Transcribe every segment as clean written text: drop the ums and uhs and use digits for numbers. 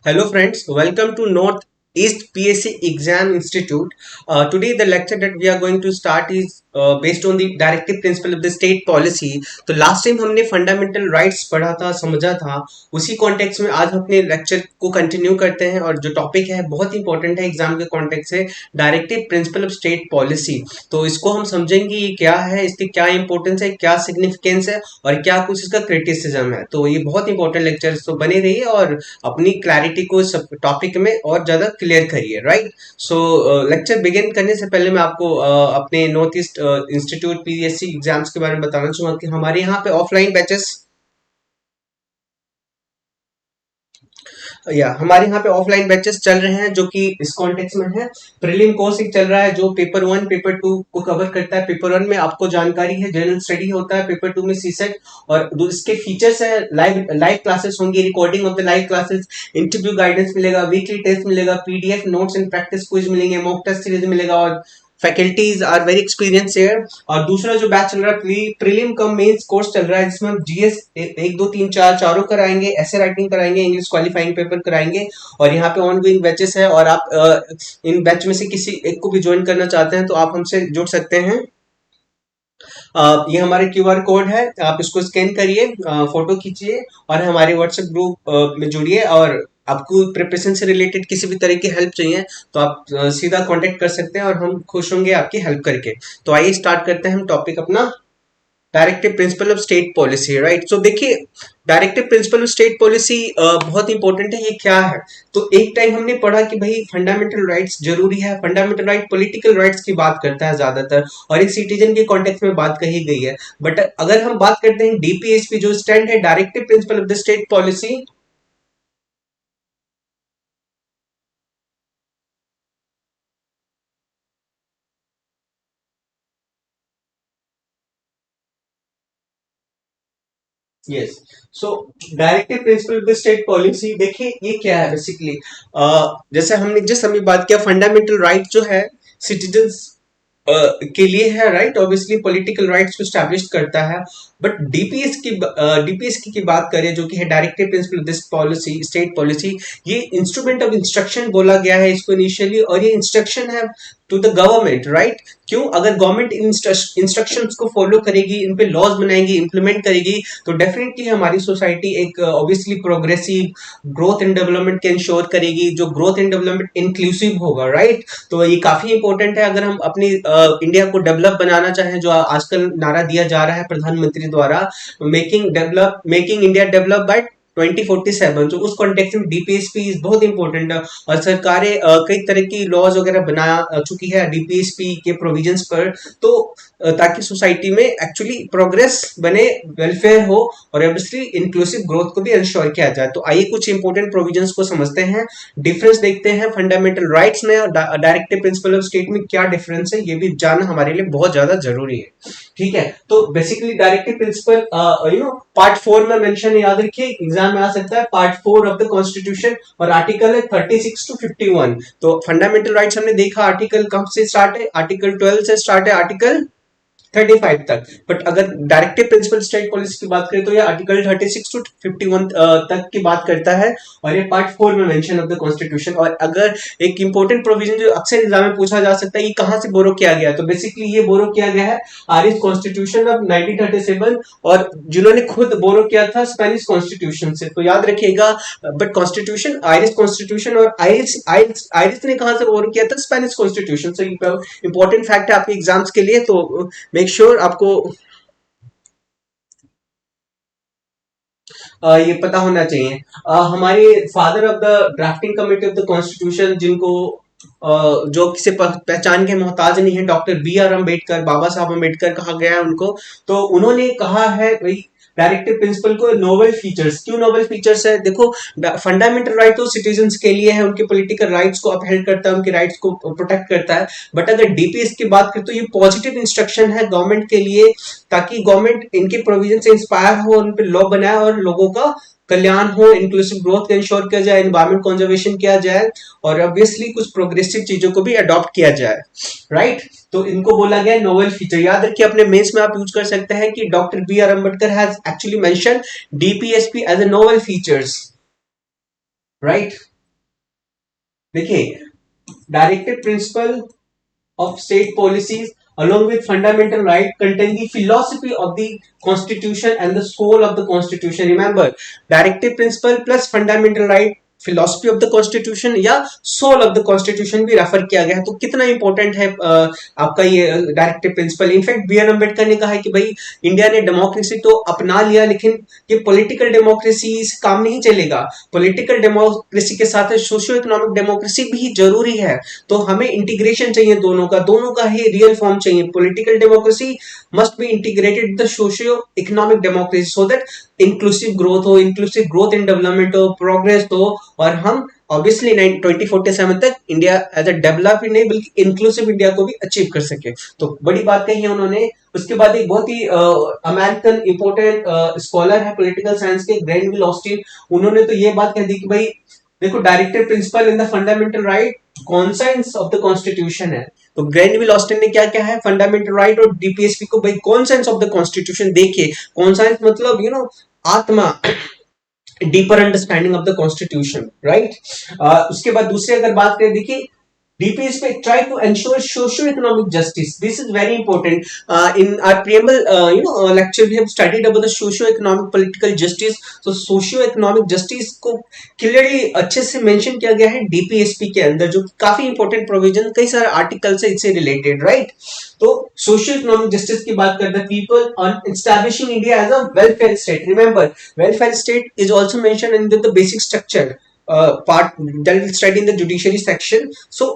Hello friends, welcome to North East PSC Exam Institute. Today the lecture that we are going to start is based on the directive principle of the state policy. तो last time हमने fundamental rights पढ़ा था, समझा था, उसी context में आज हम अपने लेक्चर को कंटिन्यू करते हैं और जो टॉपिक है बहुत इंपॉर्टेंट है एग्जाम के कॉन्टेक्स्ट से, directive principle of state policy. तो इसको हम समझेंगे ये क्या है, इसकी क्या इंपॉर्टेंस है, क्या सिग्निफिकेंस है और क्या कुछ इसका क्रिटिसिज्म है। तो ये बहुत इंपॉर्टेंट लेक्चर, तो बने रहिए और अपनी क्लैरिटी को सब टॉपिक में और ज्यादा क्लियर करिए। राइट। सो लेक्चर बिगिन करने से पहले मैं आपको अपने north east institute PSC exams के बारे में बताना चाहूंगा कि हमारे यहाँ पे ऑफलाइन बैचेस या हमारे यहाँ पे ऑफलाइन बैचेस चल रहे हैं जो कि इस कॉन्टेक्स्ट में है। प्रीलिम कोर्स एक चल रहा है जो पेपर वन पेपर टू को कवर करता है। पेपर वन में आपको जानकारी है, जनरल स्टडी होता है। पेपर टू में सीसेट और इसके फीचर्स है, लाइव लाइव क्लासेस होंगी, recording of the live classes, interview guidance मिलेगा, वीकली टेस्ट मिलेगा, PDF notes and practice quiz मिलेंगे, मॉक टेस्ट सीरीज मिलेगा और faculties are very experience here. और दूसरा जो बैच चल रहा है प्रीलिम कम मेंस कोर्स चल रहा है जिसमें हम जीएस एक दो तीन चार चारों कराएंगे, ऐसे राइटिंग कराएंगे, इंग्लिश क्वालिफाइंग पेपर कराएंगे। और यहाँ पे ऑन गोइंग बैचेस है और आप इन बैच में से किसी एक को भी ज्वाइन करना चाहते हैं तो आप हमसे जुड़ सकते हैं। ये हमारे क्यूआर कोड है, आप इसको स्कैन करिए, फोटो खींचिए और हमारे व्हाट्सएप ग्रुप में जुड़िए। और आपको प्रिपरेशन से रिलेटेड किसी भी तरह की हेल्प चाहिए तो आप सीधा कांटेक्ट कर सकते हैं और हम खुश होंगे आपकी हेल्प करके। तो आइए स्टार्ट करते हैं हम टॉपिक अपना, directive principle of state policy. Right. So देखिए, directive principle of state policy बहुत इंपॉर्टेंट है। ये क्या है? तो एक टाइम हमने पढ़ा कि भाई फंडामेंटल राइट्स जरूरी है। फंडामेंटल राइट पॉलिटिकल राइट्स की बात करता है ज्यादातर और एक सिटीजन के कॉन्टेक्स्ट में बात कही गई है। बट अगर हम बात करते हैं डीपीएसपी जो स्टैंड है directive principle of the state policy. Yes. So directive principle of the state policy, देखिए ये क्या है बेसिकली। जैसे हमने जिस समय बात किया, फंडामेंटल राइट जो है सिटीजन्स के लिए है। राइट। ऑब्वियसली पॉलिटिकल राइट्स को स्टैब्लिश करता है। बट डीपीएस की बात करें जो कि है directive principle of this policy state policy, ये इंस्ट्रूमेंट ऑफ इंस्ट्रक्शन बोला गया है इसको इनिशियली, और ये इंस्ट्रक्शन है टू द गवर्नमेंट। राइट। क्यों? अगर गवर्नमेंट इंस्ट्रक्शंस को फॉलो करेगी, इन पे लॉज बनाएगी, इंप्लीमेंट करेगी, तो डेफिनेटली हमारी सोसाइटी एक obviously progressive growth and development के इंश्योर करेगी, जो ग्रोथ एंड डेवलपमेंट इंक्लूसिव होगा। राइट। तो ये काफी इंपॉर्टेंट है अगर हम अपनी इंडिया को डेवलप बनाना चाहें, जो आजकल नारा दिया जा रहा है प्रधानमंत्री द्वारा, मेकिंग इंडिया डेवलप बाय 2047। तो उस कॉन्टेक्स्ट में डीपीएसपी बहुत इंपॉर्टेंट है और सरकारें कई तरह की लॉज वगैरह बना चुकी है डीपीएसपी के प्रोविजंस पर। तो ताकि सोसाइटी में एक्चुअली प्रोग्रेस बने, वेलफेयर हो और ऑब्वियसली इंक्लूसिव ग्रोथ को भी इंश्योर किया जाए। तो आइए कुछ इंपॉर्टेंट प्रोविजंस को समझते हैं, डिफरेंस देखते हैं फंडामेंटल राइट्स में और डायरेक्टिव प्रिंसिपल ऑफ स्टेट में क्या डिफरेंस है, ये भी जानना हमारे लिए बहुत ज्यादा जरूरी है। ठीक है। तो बेसिकली डायरेक्टिव प्रिंसिपल पार्ट 4 में मेंशन है, याद रखिए एग्जाम में आ सकता है, पार्ट 4 ऑफ द कॉन्स्टिट्यूशन और आर्टिकल है 36 to 51। तो फंडामेंटल राइट्स हमने देखा आर्टिकल कब से स्टार्ट है, आर्टिकल 12 से स्टार्ट है आर्टिकल 35 तक। बट अगर डायरेक्टिव प्रिंसिपल स्टेट पॉलिसी की बात करें तो ये आर्टिकल 36 to 51 तक की बात करता है और ये पार्ट 4 में मेंशन ऑफ द कॉन्स्टिट्यूशन। और अगर एक इंपॉर्टेंट प्रोविजन जो अक्सर एग्जाम में पूछा जा सकता है, ये कहां से बोरो किया गया है, तो बेसिकली ये बोरो किया गया है आयरिश कॉन्स्टिट्यूशन ऑफ 1937 और जिन्होंने खुद बोरो किया था स्पेनिश कॉन्स्टिट्यूशन से। तो याद रखिएगा, बट कॉन्स्टिट्यूशन आयरिश कॉन्स्टिट्यूशन और आयरिश आयरिश आयरिश ने कहां से बोरो किया था, स्पेनिश कॉन्स्टिट्यूशन से। इंपॉर्टेंट फैक्ट है आपके एग्जाम्स के लिए, तो मेक श्योर आपको ये पता होना चाहिए। हमारे father of the drafting committee of the constitution, जिनको जो किसी पहचान के मोहताज नहीं है, डॉक्टर बी आर अम्बेडकर, बाबा साहब अम्बेडकर कहा गया है उनको। तो उन्होंने कहा है भाई डायरेक्टिव प्रिंसिपल को नोबल फीचर्स। क्यों नोबल फीचर्स है? देखो, फंडामेंटल राइट तो सिटीजन्स के लिए है, उनके पॉलिटिकल राइट्स को अपहेल्ड करता है, उनके राइट्स को प्रोटेक्ट करता है। बट अगर डीपीएस की बात करें तो ये पॉजिटिव इंस्ट्रक्शन है गवर्नमेंट के लिए, ताकि गवर्नमेंट इनके प्रोविजन से इंस्पायर हो, उन पे लॉ बनाए और लोगों का कल्याण हो, इंक्लूसिव ग्रोथ को इंश्योर किया जाए, एनवायरमेंट कंजर्वेशन किया जाए और ऑब्वियसली कुछ प्रोग्रेसिव चीजों को भी अडॉप्ट किया जाए, राइट। तो इनको बोला गया नोवेल फीचर। याद रखिए अपने मेंस में आप यूज कर सकते हैं कि doctor B R Ambedkar has actually mention DPSP as a novel features, right. देखिए directive principle of state policies along with fundamental right contain the philosophy of the constitution and the soul of the constitution. Remember directive principle plus fundamental right, philosophy of the constitution या soul of the constitution भी refer किया गया है। तो कितना important है आपका ये directive principle. In fact B R Ambedkar ने कहा है कि भाई इंडिया ने डेमोक्रेसी तो अपना लिया लेकिन ये पॉलिटिकल डेमोक्रेसी काम नहीं चलेगा, पॉलिटिकल डेमोक्रेसी के साथ सोशियो इकोनॉमिक डेमोक्रेसी भी जरूरी है। तो हमें इंटीग्रेशन चाहिए दोनों का ही रियल फॉर्म चाहिए। Political democracy must be integrated the socio economic democracy so that inclusive growth हो, इंक्लूसिव ग्रोथ इन डेवलपमेंट हो, प्रोग्रेस हो और हम ऑब्वियसली 2047 तक इंडिया एज अ डेवलप्ड नहीं बल्कि इंक्लूसिव इंडिया को भी अचीव कर सके। तो बड़ी बात कही है उन्होंने। उसके बाद एक बहुत ही अमेरिकन इंपोर्टेंट स्कॉलर है पॉलिटिकल साइंस के, ग्रैनविल ऑस्टिन, उन्होंने तो ये बात कह दी कि भाई देखो directive principle in the fundamental right conscience of the constitution है। तो ग्रैनविल ऑस्टिन ने क्या क्या है फंडामेंटल राइट और डीपीएसपी को भाई कॉन्सेंस ऑफ द कॉन्स्टिट्यूशन। देखिए कॉन्सेंस मतलब आत्मा, deeper understanding of the constitution, right. उसके बाद दूसरी अगर बात करें, देखिए DPSP try to ensure socio-economic justice. This is very important. In our preamble, lecture we have studied about the socio-economic political justice. So socio-economic justice को clearly अच्छे से mention किया गया है DPSP के अंदर, जो काफी important provision, कई सारे articles से इससे related, right? तो socio-economic justice की बात करते हैं, people on establishing India as a welfare state. Remember, welfare state is also mentioned in the basic structure. Part that will study in the judiciary section. So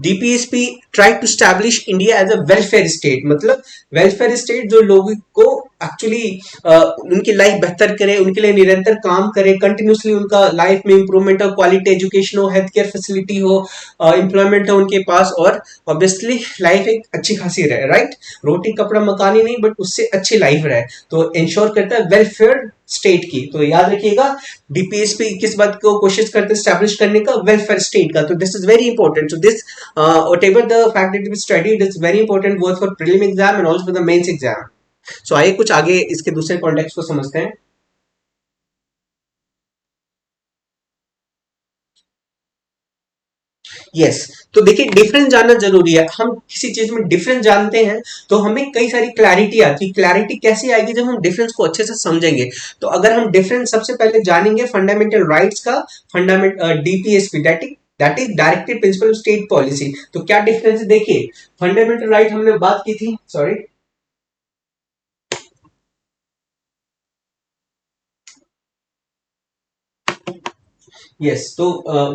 DPSP tried to establish India as a welfare state. मतलब welfare state जो लोगों को actually उनकी life बेहतर करे, उनके लिए निरंतर काम करे, कंटिन्यूसली उनका लाइफ में इंप्रूवमेंट हो, क्वालिटी एजुकेशन हो, हेल्थ केयर फैसिलिटी हो, एम्प्लॉयमेंट हो उनके पास और ऑब्वियसली लाइफ एक अच्छी खासी रहे, राइट। रोटी कपड़ा मकान ही नहीं बट उससे अच्छी लाइफ रहे, तो इंश्योर करता है वेलफेयर स्टेट की। तो याद रखिएगा डीपीएसपी किस बात को कोशिश करते हैं स्टैब्लिश करने का, वेलफेयर स्टेट का। तो this is very important. So this whatever the fact that we studied is very important both for prelim exam and also for the mains exam. So आइए कुछ आगे इसके दूसरे कॉन्टेक्स्ट को समझते हैं। यस तो देखिए डिफरेंस जानना जरूरी है। हम किसी चीज में डिफरेंस जानते हैं तो हमें कई सारी क्लैरिटी आती है। क्लैरिटी कैसे आएगी जब हम डिफरेंस को अच्छे से समझेंगे। तो अगर हम डिफरेंस सबसे पहले जानेंगे फंडामेंटल राइट्स का, DPSP that is directive principle state policy. तो क्या डिफरेंस है देखिए, फंडामेंटल राइट हमने बात की थी, sorry yes so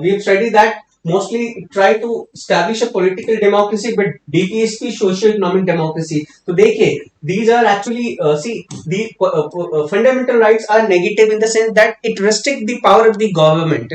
we have studied that mostly try to establish a political democracy but DPSP socio-economic democracy. तो देखिए these are actually see the fundamental rights are negative in the sense that it restrict the power of the government.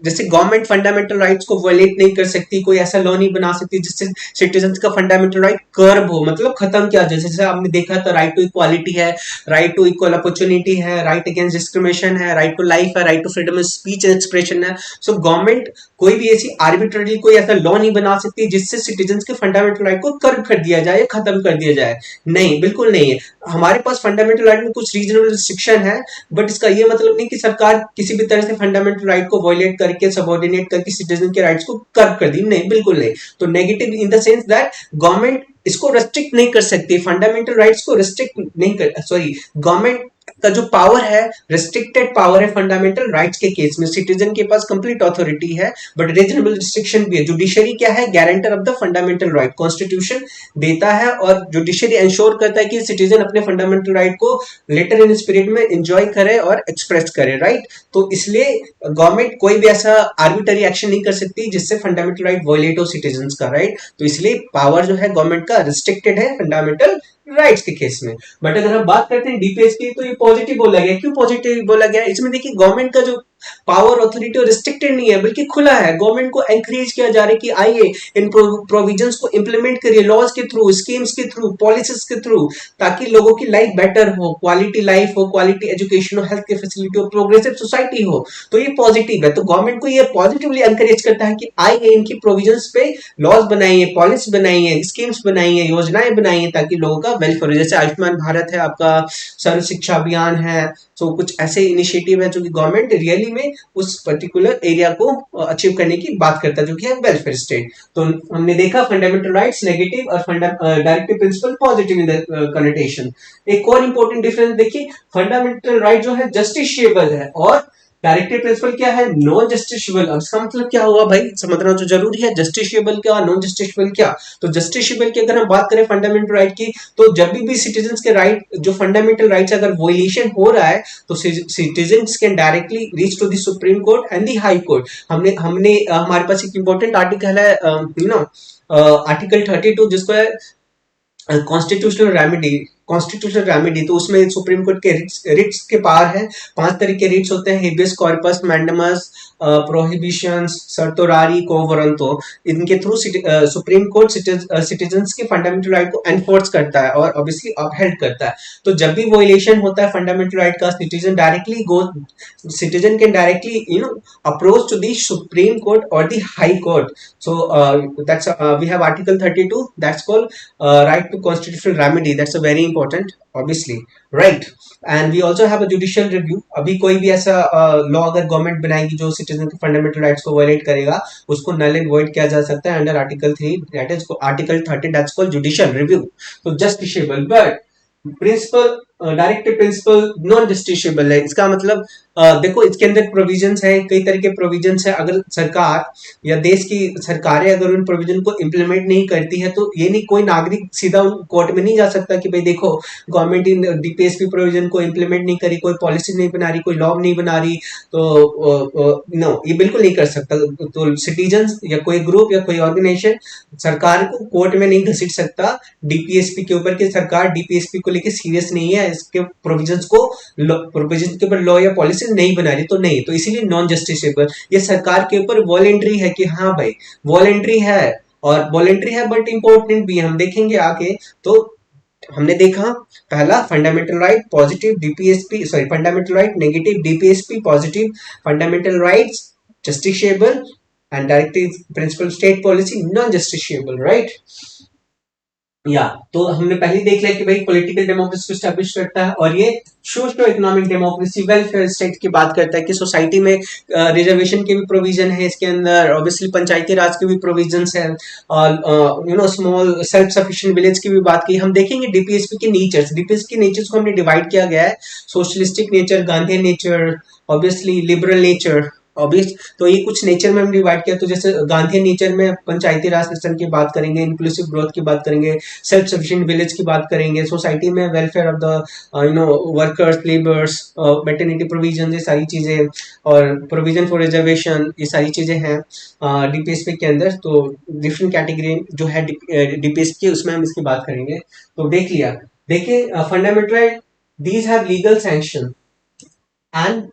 जैसे government fundamental rights को violet नहीं कर सकती, कोई ऐसा law नहीं बना सकती जिससे सिटीजन्स का फंडामेंटल राइट कर्ब हो, मतलब खत्म किया जाए। जैसे आपने देखा था राइट टू इक्वालिटी है, राइट टू इक्वल अपॉर्चुनिटी है, राइट अगेंस्ट डिस्क्रिमिनेशन है, राइट टू लाइफ है, right to freedom of speech and expression है। सो गवर्नमेंट कोई भी ऐसी आर्बिट्ररी कोई ऐसा लॉ नहीं बना सकती जिससे सिटीजन्स के फंडामेंटल राइट को कर्ब कर दिया जाए, खत्म कर दिया जाए। नहीं, बिल्कुल नहीं है। हमारे पास फंडामेंटल राइट में कुछ रीजनल रिस्ट्रिक्शन है बट इसका ये मतलब नहीं कि सरकार किसी भी तरह से फंडामेंटल राइट को वायलेट करके सबऑर्डिनेट करके सिटीजन के राइट्स को कर्ब कर दी, नहीं बिल्कुल नहीं। तो negative in the sense that government इसको रेस्ट्रिक्ट नहीं कर सकती, फंडामेंटल राइट्स को रेस्ट्रिक्ट नहीं कर, सॉरी गवर्नमेंट का जो पावर है रिस्ट्रिक्टेड पावर है फंडामेंटल राइट्स के केस में। सिटीजन के पास कंप्लीट अथॉरिटी है बट रीजनेबल रिस्ट्रिक्शन भी है। जुडिशरी क्या है, guarantor of the fundamental right, constitution देता है और जुडिशरी इंश्योर करता है कि सिटीजन अपने फंडामेंटल राइट को लेटर इन स्पिरिट में एंजॉय करे और एक्सप्रेस करे, राइट। तो इसलिए गवर्नमेंट कोई भी ऐसा आर्बिटरी एक्शन नहीं कर सकती जिससे फंडामेंटल राइट वायलेट हो सिटीजन का, राइट। तो इसलिए पावर जो है गवर्नमेंट का रिस्ट्रिक्टेड है फंडामेंटल राइट्स के केस में। बट अगर हम बात करते हैं डीपीएसपी तो ये पॉजिटिव बोला गया। क्यों पॉजिटिव बोला गया, इसमें देखिए गवर्नमेंट का जो पावर अथॉरिटी और रिस्ट्रिक्टेड नहीं है, बल्कि खुला है। गवर्नमेंट को एनकरेज किया जा रहा है कि आइए इन प्रोविजंस को इंप्लीमेंट करिए, लॉज के थ्रू, स्कीम्स के थ्रू, पॉलिसीज के थ्रू, ताकि लोगों की लाइफ बेटर हो, क्वालिटी लाइफ हो, क्वालिटी एजुकेशन हो, हेल्थ की फैसिलिटी हो, प्रोग्रेसिव सोसाइटी हो। तो ये पॉजिटिव है। तो गवर्नमेंट को ये पॉजिटिवली एनकरेज करता है कि आइए इनकी प्रोविजंस पे लॉज बनाइए, पॉलिसी बनाइए, स्कीम्स बनाइए, योजनाएं बनाइए, ताकि लोगों का वेलफेयर हो। जैसे आयुष्मान भारत है आपका, सर्व शिक्षा अभियान है, तो कुछ ऐसे इनिशिएटिव है जो कि गवर्नमेंट रियली में उस पर्टिकुलर एरिया को अचीव करने की बात करता है, जो कि है वेलफेयर स्टेट। तो हमने देखा फंडामेंटल राइट्स नेगेटिव और directive principal positive in the connotation. एक और इंपॉर्टेंट डिफरेंस देखिए, फंडामेंटल राइट जो है जस्टिशिएबल है और डायरेक्टिव प्रिंसिपल क्या है, नॉन जस्टिशिएबल। अब इसका मतलब क्या हुआ भाई, समझना जो जरूरी है, जस्टिशिएबल क्या, नॉन जस्टिशिएबल क्या। तो जस्टिशिएबल की अगर हम बात करें फंडामेंटल राइट की, तो जब भी सिटीजन के राइट, जो फंडामेंटल राइट्स अगर वोलेशन हो रहा है, तो citizen can directly reach to the supreme court and the high court. हमने हमने हमारे पास एक इंपॉर्टेंट आर्टिकल है, आर्टिकल 32, जिसको है कॉन्स्टिट्यूशनल रेमेडी। कॉन्स्टिट्यूशनल रेमेडी, तो उसमें सुप्रीम कोर्ट के रिट्स के पावर है। 5 तरह के रिट्स होते हैं, habeas corpus, mandamus, prohibitions, certiorari, quo warranto. इनके थ्रू सुप्रीम कोर्ट सिटीजंस के फंडामेंटल राइट को एनफोर्स करता है और ऑब्वियसली अपहेल्ड करता है। तो जब भी वोलेशन होता है फंडामेंटल राइट का, citizen can directly approach to the supreme court और the high court. So that's we have Article 32, that's called right to constitutional remedy. That's a very important, obviously, right? And we also have a judicial review. अभी कोई भी ऐसा law अगर government बनाएगी जो citizen के fundamental rights को violet करेगा, उसको नल एंड वॉइड किया जा सकता है under article 3, that is article 30, that's called judicial review. तो justiciable, but principle, directive principle non justiciable है। इसका मतलब देखो इसके अंदर प्रोविजंस है, कई तरह के प्रोविजंस है। अगर सरकार या देश की सरकारें अगर उन प्रोविजन को इम्प्लीमेंट नहीं करती है, तो ये नहीं, कोई नागरिक सीधा उन कोर्ट में नहीं जा सकता कि भाई देखो गवर्नमेंट इन डीपीएसपी प्रोविजन को इम्प्लीमेंट नहीं करी, कोई पॉलिसी नहीं बना रही, कोई लॉ नहीं बना रही, तो नो, ये बिल्कुल नहीं कर सकता। तो सिटीजन या कोई ग्रुप या कोई ऑर्गेनाइजेशन सरकार को कोर्ट में नहीं घसीट सकता डीपीएसपी के ऊपर कि सरकार डीपीएसपी को लेकर सीरियस नहीं है, इसके प्रोविजंस के ऊपर लॉ या पॉलिसी नहीं बना रही, तो नहीं, तो इसीलिए नॉन जस्टिसेबल। ये सरकार के ऊपर वॉलेंट्री है कि हाँ भाई वॉलेंट्री है, और वॉलेंट्री है बट इंपॉर्टेंट भी है, हम देखेंगे आगे। तो हमने देखा पहला fundamental right positive DPSP, sorry fundamental right negative DPSP positive, fundamental rights justiciable and directive principle state policy non justiciable, right. या तो हमने पहले देख लिया कि भाई पॉलिटिकल डेमोक्रेसी को स्टैब्लिश करता है, और ये socio economic democracy welfare state की बात करता है कि सोसाइटी में रिजर्वेशन के भी प्रोविजन है इसके अंदर, ऑब्वियसली पंचायती राज के भी प्रोविजंस है, और स्मॉल सेल्फ सफिशिएंट विलेज की भी बात की। हम देखेंगे डीपीएसपी के नेचर्स, डीपीएसपी के नेचर्स को हमने डिवाइड किया गया है, socialistic nature, Gandhi nature, obviously liberal nature, obvious. तो ये कुछ नेचर में हम डिवाइड किया। तो जैसे गांधी नेचर में पंचायती राज सिस्टम की बात करेंगे, इंक्लूसिव ग्रोथ की बात करेंगे, सेल्फ सफिशिएंट विलेज की बात करेंगे, सोसाइटी में welfare of the workers, labours, maternity provision, ये सारी चीजें, और प्रोविजन फॉर रिजर्वेशन, ये सारी चीजें हैं डीपीएसपी के अंदर। तो डिफरेंट कैटेगरी जो है डीपीएसपी की, उसमें हम इसकी बात करेंगे। तो देख लिया, देखिए fundamental right, these have legal sanction and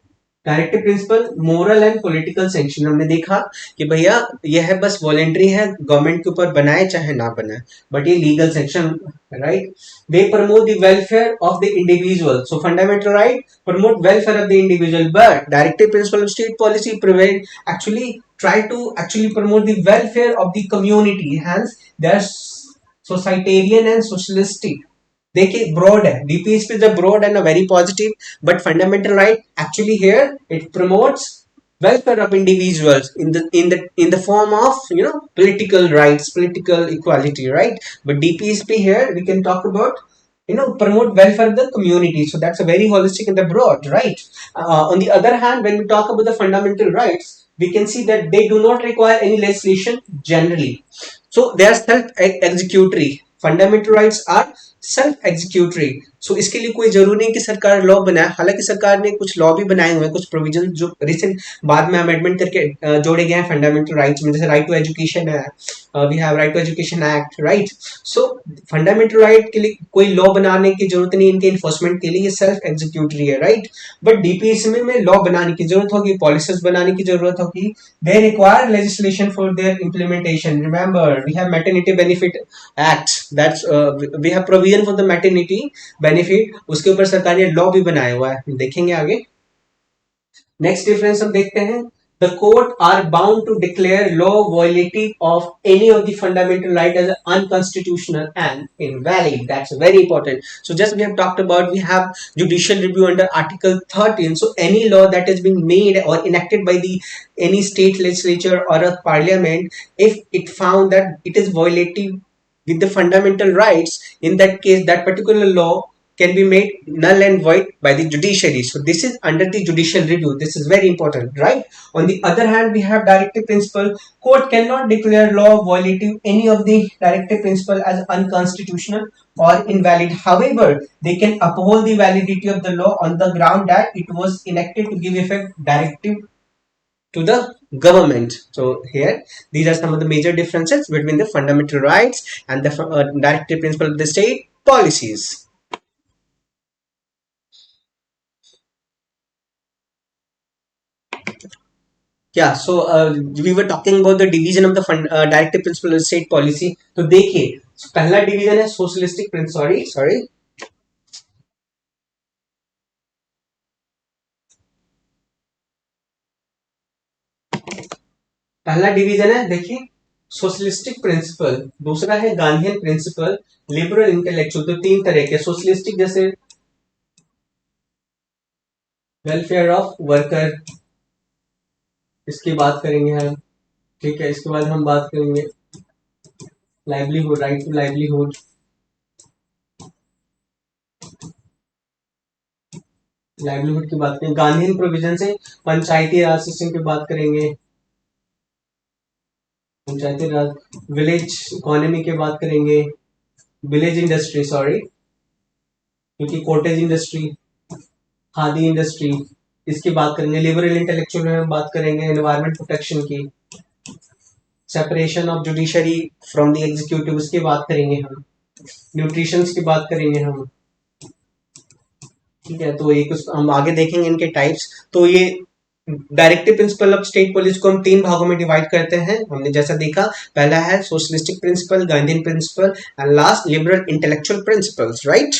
directive principle moral and political sanction. हमने देखा कि भैया यह है बस वॉलेंट्री है, गवर्नमेंट के ऊपर बनाए चाहे ना बनाए, बट ये legal sanction, right. They promote the welfare of the individual, so fundamental right promote welfare of the individual, but directive principle of state policy prevent actually try to actually promote the welfare of the community, hence they are societarian and socialistic. देखिए broad है, DPSP is a broad and a very positive, but fundamental right actually here it promotes welfare of individuals in the form of political rights, political equality, right? But DPSP here we can talk about promote welfare of the community, so that's a very holistic and the broad, right? On the other hand, when we talk about the fundamental rights, we can see that they do not require any legislation generally, so they are self executory. Fundamental rights are self executory. So इसके लिए कोई जरूरी नहीं कि सरकार law बनाए, हालांकि सरकार ने कुछ लॉ भी बनाए हुए हैं, कुछ प्रोविजन जो रिसेंट बाद में अमेंडमेंट करके जोड़े गए हैं फंडामेंटल राइट्स में, जैसे राइट टू एजुकेशन है, we have right to education act, right. So fundamental right के लिए कोई लॉ बनाने की जरूरत नहीं, इनके इन्फोर्समेंट के लिए, ये सेल्फ एग्जीक्यूटरी है, राइट। बट डीपीएससी में लॉ बनाने की जरूरत होगी, पॉलिसीज बनाने की जरूरत होगी, they require legislation for their implementation. Remember, we have maternity benefit act, that's we have provision for the maternity benefit, उसके ऊपर सरकार ने लॉ भी बनाया हुआ है, देखेंगे आगे। नेक्स्ट डिफरेंस हम देखते हैं, the court are bound to declare law violative of any of the fundamental right as unconstitutional and invalid. That's very important. So just we have talked about, we have judicial review under article 13. So any law that is being made or enacted by the any state legislature or a parliament, if it found that it is violative with the fundamental rights, in that case that particular law can be made null and void by the judiciary. So this is under the judicial review. This is very important, right? On the other hand, we have directive principle. Court cannot declare law violative any of the directive principle as unconstitutional or invalid. However, they can uphold the validity of the law on the ground that it was enacted to give effect directive to the government. So here, these are some of the major differences between the fundamental rights and the directive principle of the state policies. Yeah, so we were talking about the division of the directive principle of state policy. तो देखिए, पहला division है socialistic Prince, sorry sorry, पहला division है देखिए socialistic principle, दूसरा है Gandhian principal, liberal intellectual. तो तीन तरह के सोशलिस्टिक, जैसे वेलफेयर ऑफ वर्कर, इसकी बात करेंगे हम, ठीक है। इसके बाद हम बात करेंगे livelihood, right to livelihood, livelihood की बात करेंगे। गांधीयन प्रोविजन से पंचायती राज सिस्टम की बात करेंगे, पंचायती राज। विलेज इकोनॉमी की बात करेंगे, विलेज इंडस्ट्री सॉरी, क्योंकि कॉटेज इंडस्ट्री, खादी इंडस्ट्री, इसकी बात करेंगे। लिबरल इंटेलेक्चुअल में हम बात करेंगे एनवायरमेंट प्रोटेक्शन की, separation of judiciary from the executive, उसकी बात करेंगे हम। न्यूट्रिशन की बात करेंगे हम, ठीक है। तो ये कुछ हम आगे देखेंगे इनके टाइप्स। तो ये directive principle of state policy को हम तीन भागों में डिवाइड करते हैं, हमने जैसा देखा। पहला है socialistic principle, Gandhian principle, and last liberal intellectual principles, right.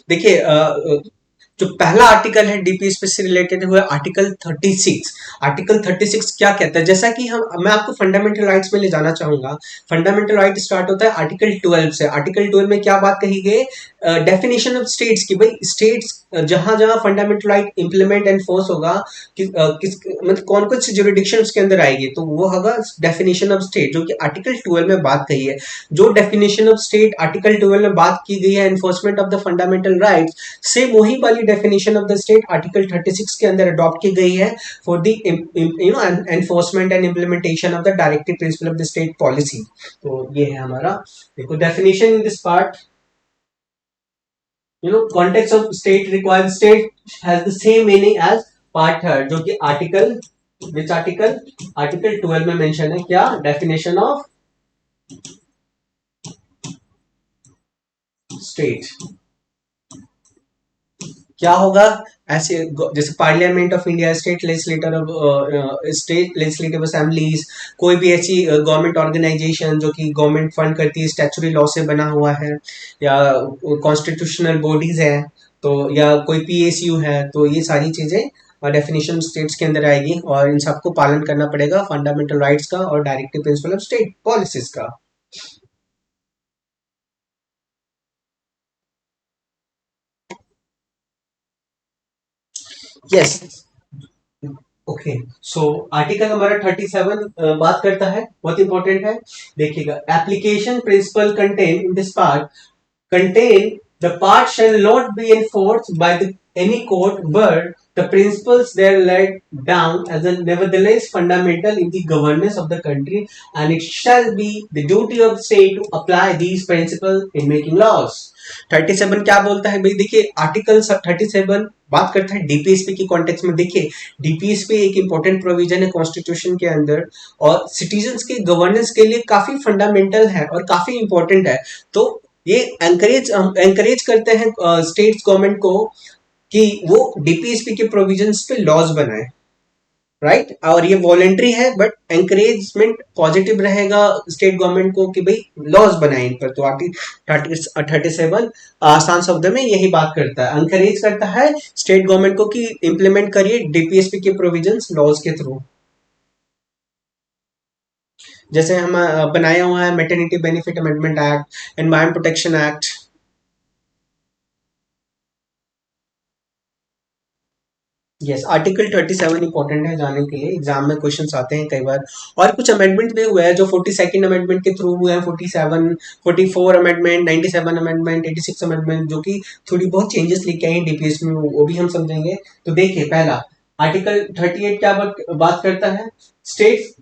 देखिए जो पहला आर्टिकल है डीपीएसपी से रिलेटेड हुआ आर्टिकल 36। आर्टिकल 36 क्या कहता है, जैसा कि हम, मैं आपको फंडामेंटल राइट्स में ले जाना चाहूंगा। फंडामेंटल राइट स्टार्ट होता है आर्टिकल 12 से। आर्टिकल 12 में क्या बात कही गई, डेफिनेशन ऑफ स्टेट्स की। भाई स्टेट्स जहां जहां fundamental right implement and force होगा, किस मतलब कौन कौन सी जुरिडिक्शन उसके अंदर आएगी, तो वो होगा डेफिनेशन ऑफ स्टेट, जो कि आर्टिकल 12 में बात कही है। जो डेफिनेशन ऑफ स्टेट आर्टिकल 12 में बात की गई है enforcement of the fundamental rights, same वही वाली definition of the state article 36 के अंदर अडॉप्ट की गई है for the enforcement and implementation of the directive principle of the state policy. तो ये है हमारा, देखो definition in this part, context of state requires state has the same meaning as part third, जो कि आर्टिकल, विच आर्टिकल, आर्टिकल 12 में mention है। क्या डेफिनेशन ऑफ स्टेट क्या होगा, ऐसे जैसे parliament of India, state legislator of state legislative assemblies, कोई भी ऐसी गवर्नमेंट ऑर्गेनाइजेशन जो कि गवर्नमेंट फंड करती है, स्टैचुरी लॉ से बना हुआ है, या कॉन्स्टिट्यूशनल बॉडीज है, तो या कोई पीएसयू है, तो ये सारी चीजें डेफिनेशन स्टेट्स के अंदर आएगी, और इन सबको पालन करना पड़ेगा फंडामेंटल राइट्स का और directive principle of state policies का। Yes, okay. सो आर्टिकल हमारा 37 बात करता है, बहुत इंपॉर्टेंट है, देखिएगा। Application principle contain in this part contain The part shall not be enforced by any court, but the principles there laid down as a nevertheless fundamental in the governance of the country, and it shall be the duty of the state to apply these principles in making laws. 37 क्या बोलता है भाई? देखिए article 37 बात करता है DPSP की context में। देखिए डीपीएसपी एक इंपॉर्टेंट प्रोविजन है कॉन्स्टिट्यूशन के अंदर और सिटीजन्स के गवर्नेंस के लिए काफी फंडामेंटल है और काफी इंपॉर्टेंट है। तो ये एंकरेज करते हैं स्टेट्स गवर्नमेंट को कि वो डीपीएसपी के प्रोविजंस पे लॉज बनाए, राइट और ये वॉलेंट्री है बट एंकरेजमेंट पॉजिटिव रहेगा स्टेट गवर्नमेंट को कि भाई लॉज बनाए इन पर। तो आर्टिकल 37 आसान शब्द में यही बात करता है, एंकरेज करता है स्टेट गवर्नमेंट को कि इंप्लीमेंट करिए डीपीएसपी के प्रोविजंस लॉज के थ्रू। जैसे हम बनाया हुआ है maternity benefit amendment act, environment protection act. Yes article 37 important है जाने के लिए, एग्जाम में क्वेश्चंस आते हैं कई बार। और कुछ अमेंडमेंट भी हुए हैं जो 42nd अमेंडमेंट के थ्रू हुए हैं, 47 44 अमेंडमेंट, 97 अमेंडमेंट, 86 अमेंडमेंट, जो कि थोड़ी बहुत चेंजेस लेके आई डीपीएस में, वो भी हम समझेंगे। तो देखिए पहला आर्टिकल 38 क्या बात करता है? State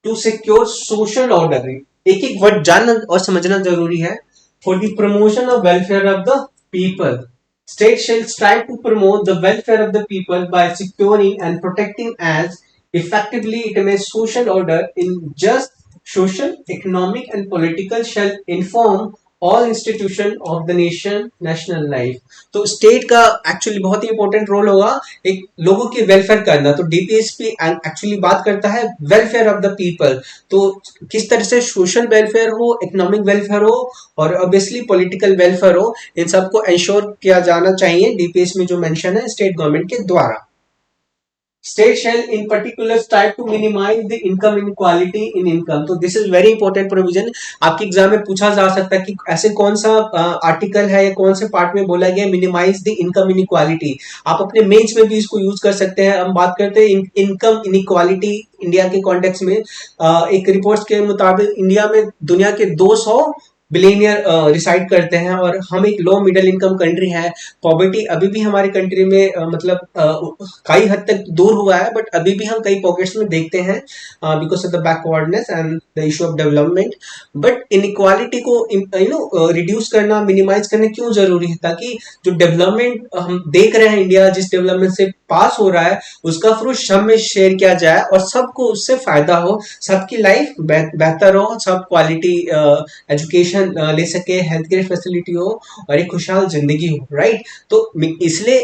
to secure social order. एक एक वर्ड जानना और समझना जरूरी है। For the promotion of welfare of the people, state shall strive to promote the welfare of the people by securing and protecting as effectively it may social order in just social, economic and political shall inform all institution of the nation national life। तो state का actually बहुत ही important role होगा एक लोगों के welfare करना। तो DPSP actually बात करता है वेलफेयर ऑफ द पीपल। तो किस तरह से सोशल वेलफेयर हो, इकोनॉमिक वेलफेयर हो और ऑब्वियसली पॉलिटिकल वेलफेयर हो, इन सबको इंश्योर किया जाना चाहिए डीपीएस में जो मेंशन है स्टेट गवर्नमेंट के द्वारा। State shall in particular strive to minimize the income inequality in income। तो this is very important provision. आपके एग्जाम में पूछा जा सकता है कि ऐसे कौन सा आर्टिकल है या कौन से पार्ट में बोला गया मिनिमाइज द इनकम इनइक्वालिटी। आप अपने मेंस में भी इसको यूज कर सकते हैं। हम बात करते हैं इनकम इनइक्वालिटी इंडिया के कॉन्टेक्स्ट में। एक रिपोर्ट के मुताबिक इंडिया में दुनिया के 200 बिलियनियर रिसाइड करते हैं और हम एक लो मिडिल इनकम कंट्री है। पॉवर्टी अभी भी हमारे कंट्री में मतलब कई हद तक दूर हुआ है बट अभी भी हम कई पॉकेट्स में देखते हैं because of the backwardness and the issue of development. But inequality को रिड्यूस करना, मिनिमाइज करना क्यों जरूरी है? ताकि जो डेवलपमेंट हम देख रहे हैं इंडिया जिस डेवलपमेंट से पास हो रहा है उसका फ्रूट सब में शेयर किया जाए और सबको उससे फायदा हो, सबकी लाइफ बेहतर हो, सब क्वालिटी एजुकेशन ले सके, हेल्थ केयर फैसिलिटी हो और एक खुशहाल जिंदगी हो, राइट। तो इसलिए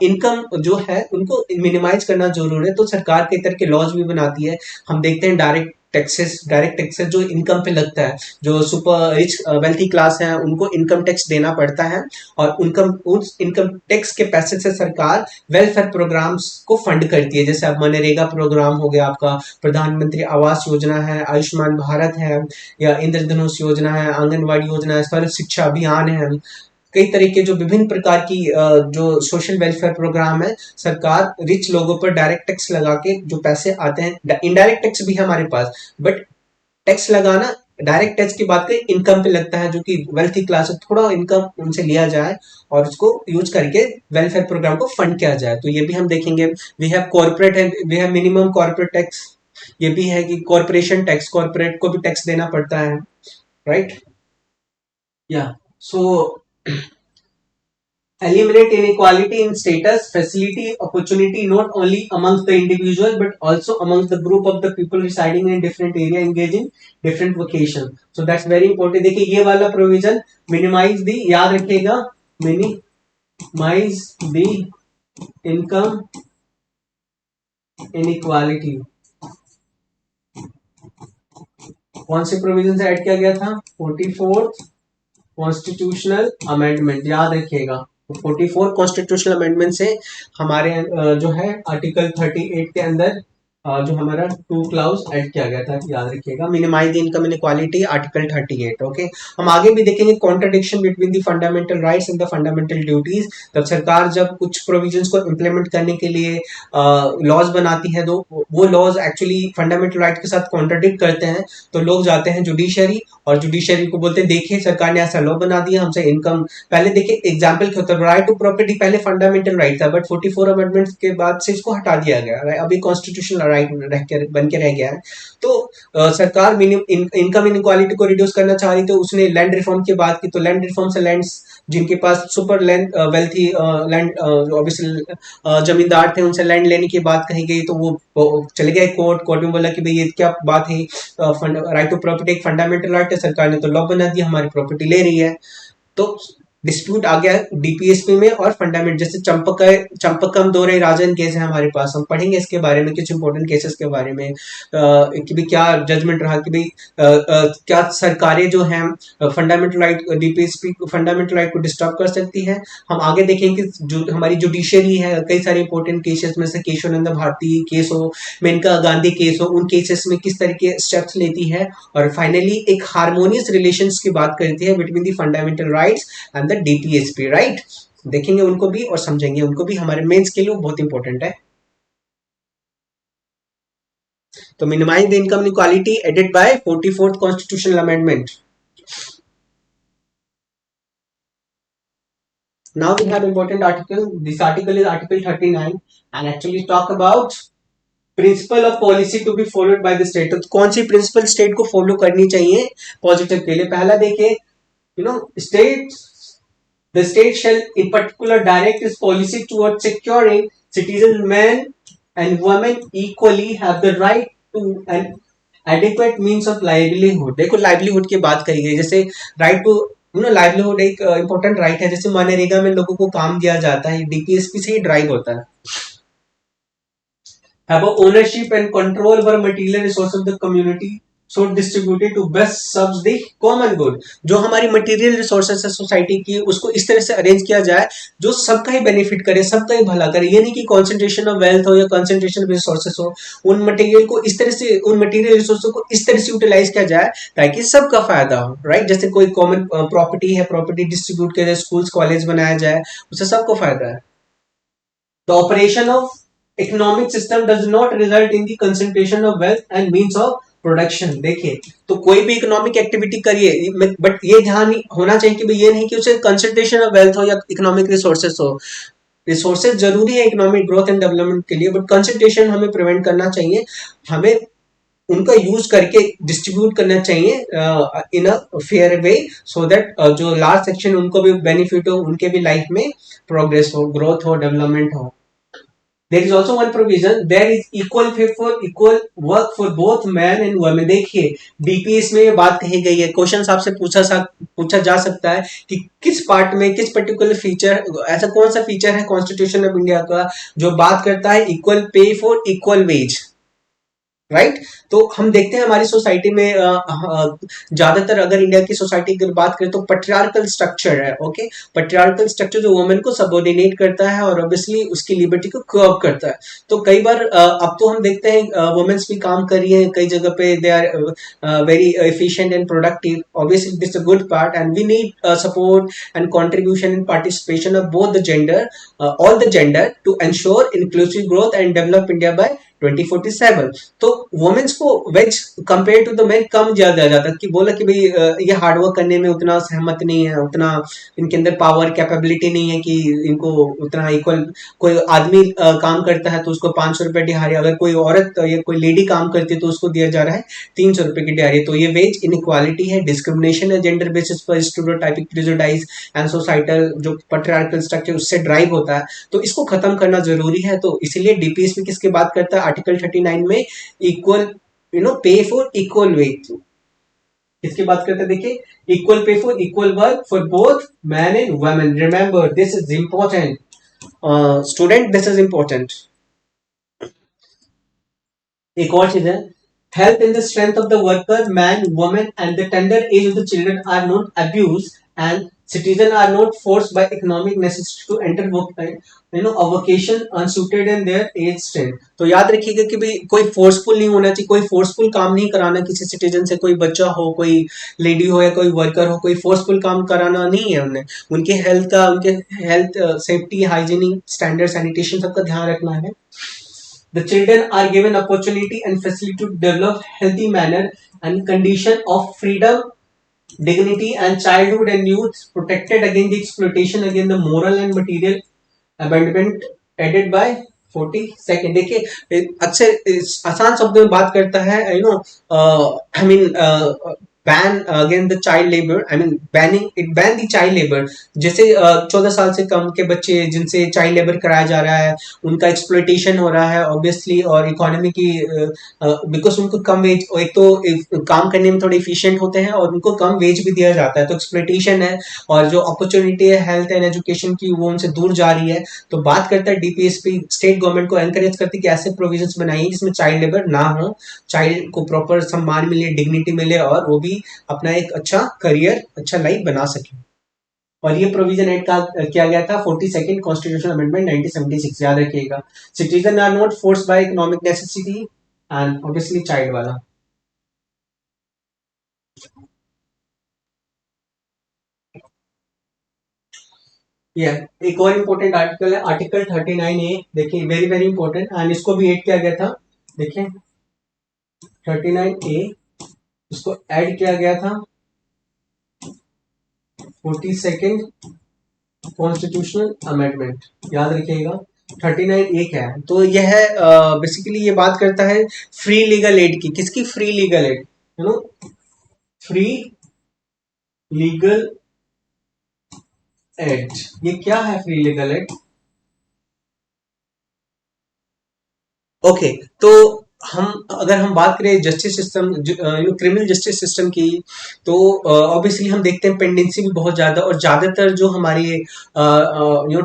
इनकम जो है उनको मिनिमाइज करना जरूर है। तो सरकार के तरह के लॉज भी बनाती है। हम देखते हैं डायरेक्ट टैक्सेस जो इनकम पे लगता है, जो सुपर रिच वेल्थी क्लास है उनको इनकम टैक्स देना पड़ता है और उस इनकम टैक्स के पैसे से सरकार वेलफेयर प्रोग्राम्स को फंड करती है। जैसे अब मनरेगा प्रोग्राम हो गया, आपका प्रधानमंत्री आवास योजना है, आयुष्मान भारत है या इंद्रधनुष योजना है, आंगनबाड़ी योजना है, सर्व शिक्षा अभियान है। कई तरह के जो विभिन्न प्रकार की जो सोशल वेलफेयर प्रोग्राम है, सरकार रिच लोगों पर डायरेक्ट टैक्स लगा के जो पैसे आते हैं, इनडायरेक्ट टैक्स भी है हमारे पास बट टैक्स लगाना डायरेक्ट टैक्स की बात करें इनकम पे लगता है, जो कि वेल्थी क्लास है, थोड़ा इनकम उनसे लिया जाए और उसको यूज करके वेलफेयर प्रोग्राम को फंड किया जाए। तो ये भी हम देखेंगे। We have corporate and we have minimum corporate tax. ये भी है कि कॉर्पोरेशन टैक्स, कॉर्पोरेट को भी टैक्स देना पड़ता है, राइट। या सो eliminate inequality in status, facility, opportunity not only amongst the individual but also amongst the group of the people residing in different area engaging different vocation। So that's very important। देखिए ये वाला provision minimise दी, याद रखिएगा, minimise दी income inequality कौन से provision से add किया गया था? 44th कॉन्स्टिट्यूशनल अमेंडमेंट, याद रखिएगा। 44 कॉन्स्टिट्यूशनल अमेंडमेंट से हमारे जो है आर्टिकल 38 के अंदर जो हमारा टू क्लाउज ऐड किया गया था, याद रखिएगा, minimise income inequality, article 38। Okay, हम आगे भी देखेंगे contradiction between the fundamental rights and the fundamental duties. तब सरकार जब कुछ प्रोविजंस को इम्प्लीमेंट करने के लिए लॉज बनाती है, तो वो लॉज एक्चुअली फंडामेंटल राइट के साथ कॉन्ट्रडिक्ट करते हैं, तो लोग जाते हैं जुडिशरी, और जुडिशरी को बोलते हैं देखिए सरकार ने ऐसा लॉ बना दिया, हमसे इनकम, पहले देखिए एग्जाम्पल क्या होता है, राइट टू प्रॉपर्टी पहले फंडामेंटल राइट था, बट 44 अमेंडमेंट के बाद से इसको हटा दिया गया, अभी कॉन्स्टिट्यूशनल राइट बन के रह गया है। तो सरकार मिनिमम इनकम इनक्वालिटी को रिड्यूस करना चाह रही, तो उसने लैंड रिफॉर्म की बात की, तो लैंड रिफॉर्म से लैंड, जिनके पास super land wealthy land, obviously zamindar थे, उनसे लैंड लेने की बात कही गई, तो वो चले गए कोर्ट, कोर्ट में बोला कि भाई ये क्या बात है, राइट टू प्रॉपर्टी एक फंडामेंटल राइट है, सरकार ने तो लॉ बना दिया, हमारी प्रॉपर्टी ले रही है। तो डिस्प्यूट आ गया डीपीएसपी में, और फंडामेंट जैसे चंपकम दोरे राजन केस है हमारे पास, हम पढ़ेंगे इसके बारे में, कुछ इंपॉर्टेंट केसेस के बारे में, कि भी क्या जजमेंट रहा, कि भाई क्या सरकारें जो हैं fundamental right, DPSP fundamental right को डिस्टर्ब कर सकती है। हम आगे देखेंगे कि जो हमारी जुडिशरी है, कई सारे इंपॉर्टेंट केसेस में से केशवानंद भारती केस हो, मेनका गांधी केस हो, उन केसेस में किस तरीके स्टेप्स लेती है, और फाइनली एक हार्मोनियस रिलेशंस की बात करती है between the fundamental rights and the DPSP, right. देखेंगे उनको भी और समझेंगे उनको भी, हमारे मेंस के लिए बहुत इंपॉर्टेंट है। तो minimise the income inequality added by 44th constitutional amendment. Now we have important article. This article is article 39 and actually talk about principle of policy to be followed by the state. तो कौन सी principle state को follow करनी चाहिए positive के लिए? पहला देखिए, state, the state shall in particular direct its policy towards securing citizens men and women equally have the right to an adequate means of livelihood। देखो लाइवलीहुड की बात करी गई, जैसे राइट टू लाइवलीहुड एक इंपॉर्टेंट राइट है, जैसे मनरेगा में लोगों को काम दिया जाता है, डीपीएसपी से ही ड्राइव होता है। Have a ownership and control over material resources of the community, so distributed to best serves the common good। जो हमारी मटेरियल रिसोर्सेस है सोसाइटी की, उसको इस तरह से अरेंज किया जाए जो सबका ही बेनिफिट करे, सबका ही भला करे। ये नहीं कि कंसंट्रेशन ऑफ वेल्थ हो या कंसंट्रेशन ऑफ रिसोर्सेस हो, उन मटेरियल को इस तरह से, उन मटेरियल रिसोर्सेस को इस तरह से यूटिलाइज किया जाए ताकि सबका फायदा हो, राइट। जैसे कोई कॉमन प्रॉपर्टी है, प्रॉपर्टी डिस्ट्रीब्यूट किया जाए, स्कूल्स कॉलेज बनाया जाए, उससे सबको फायदा है। The operation of economic system does not result in the concentration of wealth and means of production. देखिए, तो कोई भी इकोनॉमिक एक्टिविटी करिए, बट ये ध्यान होना चाहिए कि ये नहीं कि उसे कंसंट्रेशन ऑफ वेल्थ हो या इकोनॉमिक रिसोर्सेस हो। रिसोर्सेज जरूरी है इकोनॉमिक ग्रोथ एंड डेवलपमेंट के लिए, बट कंसंट्रेशन हमें प्रिवेंट करना चाहिए। हमें उनका यूज करके डिस्ट्रीब्यूट करना चाहिए in a fair way, so that जो लार्ज सेक्शन उनको भी बेनिफिट हो, उनके भी लाइफ में प्रोग्रेस हो, ग्रोथ हो, डेवलपमेंट हो। There is also one provision, there is equal pay for equal work for both men and women। देखिए डीपीएस में ये बात कही गई है, क्वेश्चन आपसे पूछा जा सकता है कि किस पार्ट में, किस पर्टिकुलर फीचर, ऐसा कौन सा फीचर है कॉन्स्टिट्यूशन ऑफ इंडिया का जो बात करता है equal pay for equal veg, right. तो हम देखते हैं हमारी सोसाइटी में ज्यादातर, अगर इंडिया की सोसाइटी की बात करें तो पट्रियार्कल स्ट्रक्चर है। ओके, पट्रियार्कल स्ट्रक्चर जो वुमेन को सबऑर्डिनेट करता है और ऑब्वियसली उसकी लिबर्टी को कर्व करता है। तो कई बार अब तो हम देखते हैं वुमेन्स भी काम कर रही हैं कई जगह पे, they are very efficient and productive, obviously this a good part and we need support and contribution and participation of both the gender, all the gender, to ensure inclusive growth and develop India by 2047। तो womens को wage compare to the men कम दिया जाता है, कि बोला कि भाई ये हार्डवर्क करने में उतना सहमत नहीं है, उतना इनके अंदर पावर कैपेबिलिटी नहीं है कि इनको उतना इक्वल। कोई आदमी काम करता है तो उसको 500 रुपए दिहाड़ी, अगर कोई औरत या कोई लेडी काम करती है तो उसको दिया जा रहा है 300 रुपए की दिहाड़ी। तो ये वेज इनइक्वालिटी है, डिस्क्रिमिनेशन है जेंडर बेसिस पर, स्टीरियोटाइपिक प्रेजुडाइज एंड सोसाइटल जो पट्रियार्कल स्ट्रक्चर उससे ड्राइव होता है, तो इसको खत्म करना जरूरी है। तो इसीलिए डीपीएस में किसकी बात करता है आर्टिकल 39 में, equal pay for equal veg. किसकी बात करते हैं देखिए, equal pay for equal work for both man and women. Remember this is important student, this is important. एक और चीज है, health in the strength of the worker man women and the tender age of the children are not abuse and citizens are not forced by economic necessity to enter work a vocation unsuited in their age strength. तो याद रखिएगा कि भाई कोई forceful नहीं होना चाहिए, कोई फोर्सफुल काम नहीं कराना किसी सिटीजन से, कोई बच्चा हो, कोई लेडी हो या कोई वर्कर हो, कोई फोर्सफुल काम कराना नहीं है उन्हें। उनके health safety hygienic standard sanitation सबका ध्यान रखना है। The children are given opportunity and facility to develop healthy manner and condition of freedom, dignity and childhood and youth protected against the exploitation against the moral and material abandonment added by 42nd। देखिए अच्छे आसान शब्दों में बात करता है, I mean ban against the child labour, I mean ban the child labour. जैसे 14 साल से कम के बच्चे जिनसे चाइल्ड लेबर कराया जा रहा है, उनका एक्सप्लॉइटेशन हो रहा है ऑब्वियसली, और इकोनॉमी की बिकॉज उनको कम वेज, एक तो काम करने में थोड़े इफिशिएंट होते हैं और उनको कम वेज भी दिया जाता है, तो एक्सप्लॉइटेशन है, और जो अपॉर्चुनिटी है हेल्थ एंड एजुकेशन की वो उनसे दूर जा रही है। तो बात करता है डीपीएसपी स्टेट गवर्नमेंट को एनकरेज करती है कि ऐसे प्रोविजंस बनाइए जिसमें चाइल्ड लेबर ना हो, चाइल्ड को प्रॉपर सम्मान मिले, डिग्निटी मिले, और वो भी अपना एक अच्छा करियर, अच्छा लाइफ बना सके। और ये प्रोविजन एड का किया गया था 42nd कॉन्स्टिट्यूशन अमेंडमेंट 1976, याद रखिएगा। Citizen are not forced by economic necessity and obviously child वाला। ये एक और इम्पोर्टेंट आर्टिकल है, आर्टिकल 39A। देखिए वेरी वेरी इंपॉर्टेंट, एंड इसको भी ऐड किया गया था। देखिए 39A, इसको ऐड किया गया था 42nd कॉन्स्टिट्यूशनल अमेंडमेंट, याद रखिएगा। 39A क्या है, तो यह बेसिकली ये बात करता है फ्री लीगल एड की। किसकी? Free legal add, free legal add. ये क्या है फ्री लीगल एड? ओके, तो अगर हम बात करें justice system, criminal justice system की, तो ऑब्वियसली हम देखते हैं पेंडेंसी भी बहुत ज्यादा, और ज्यादातर जो हमारे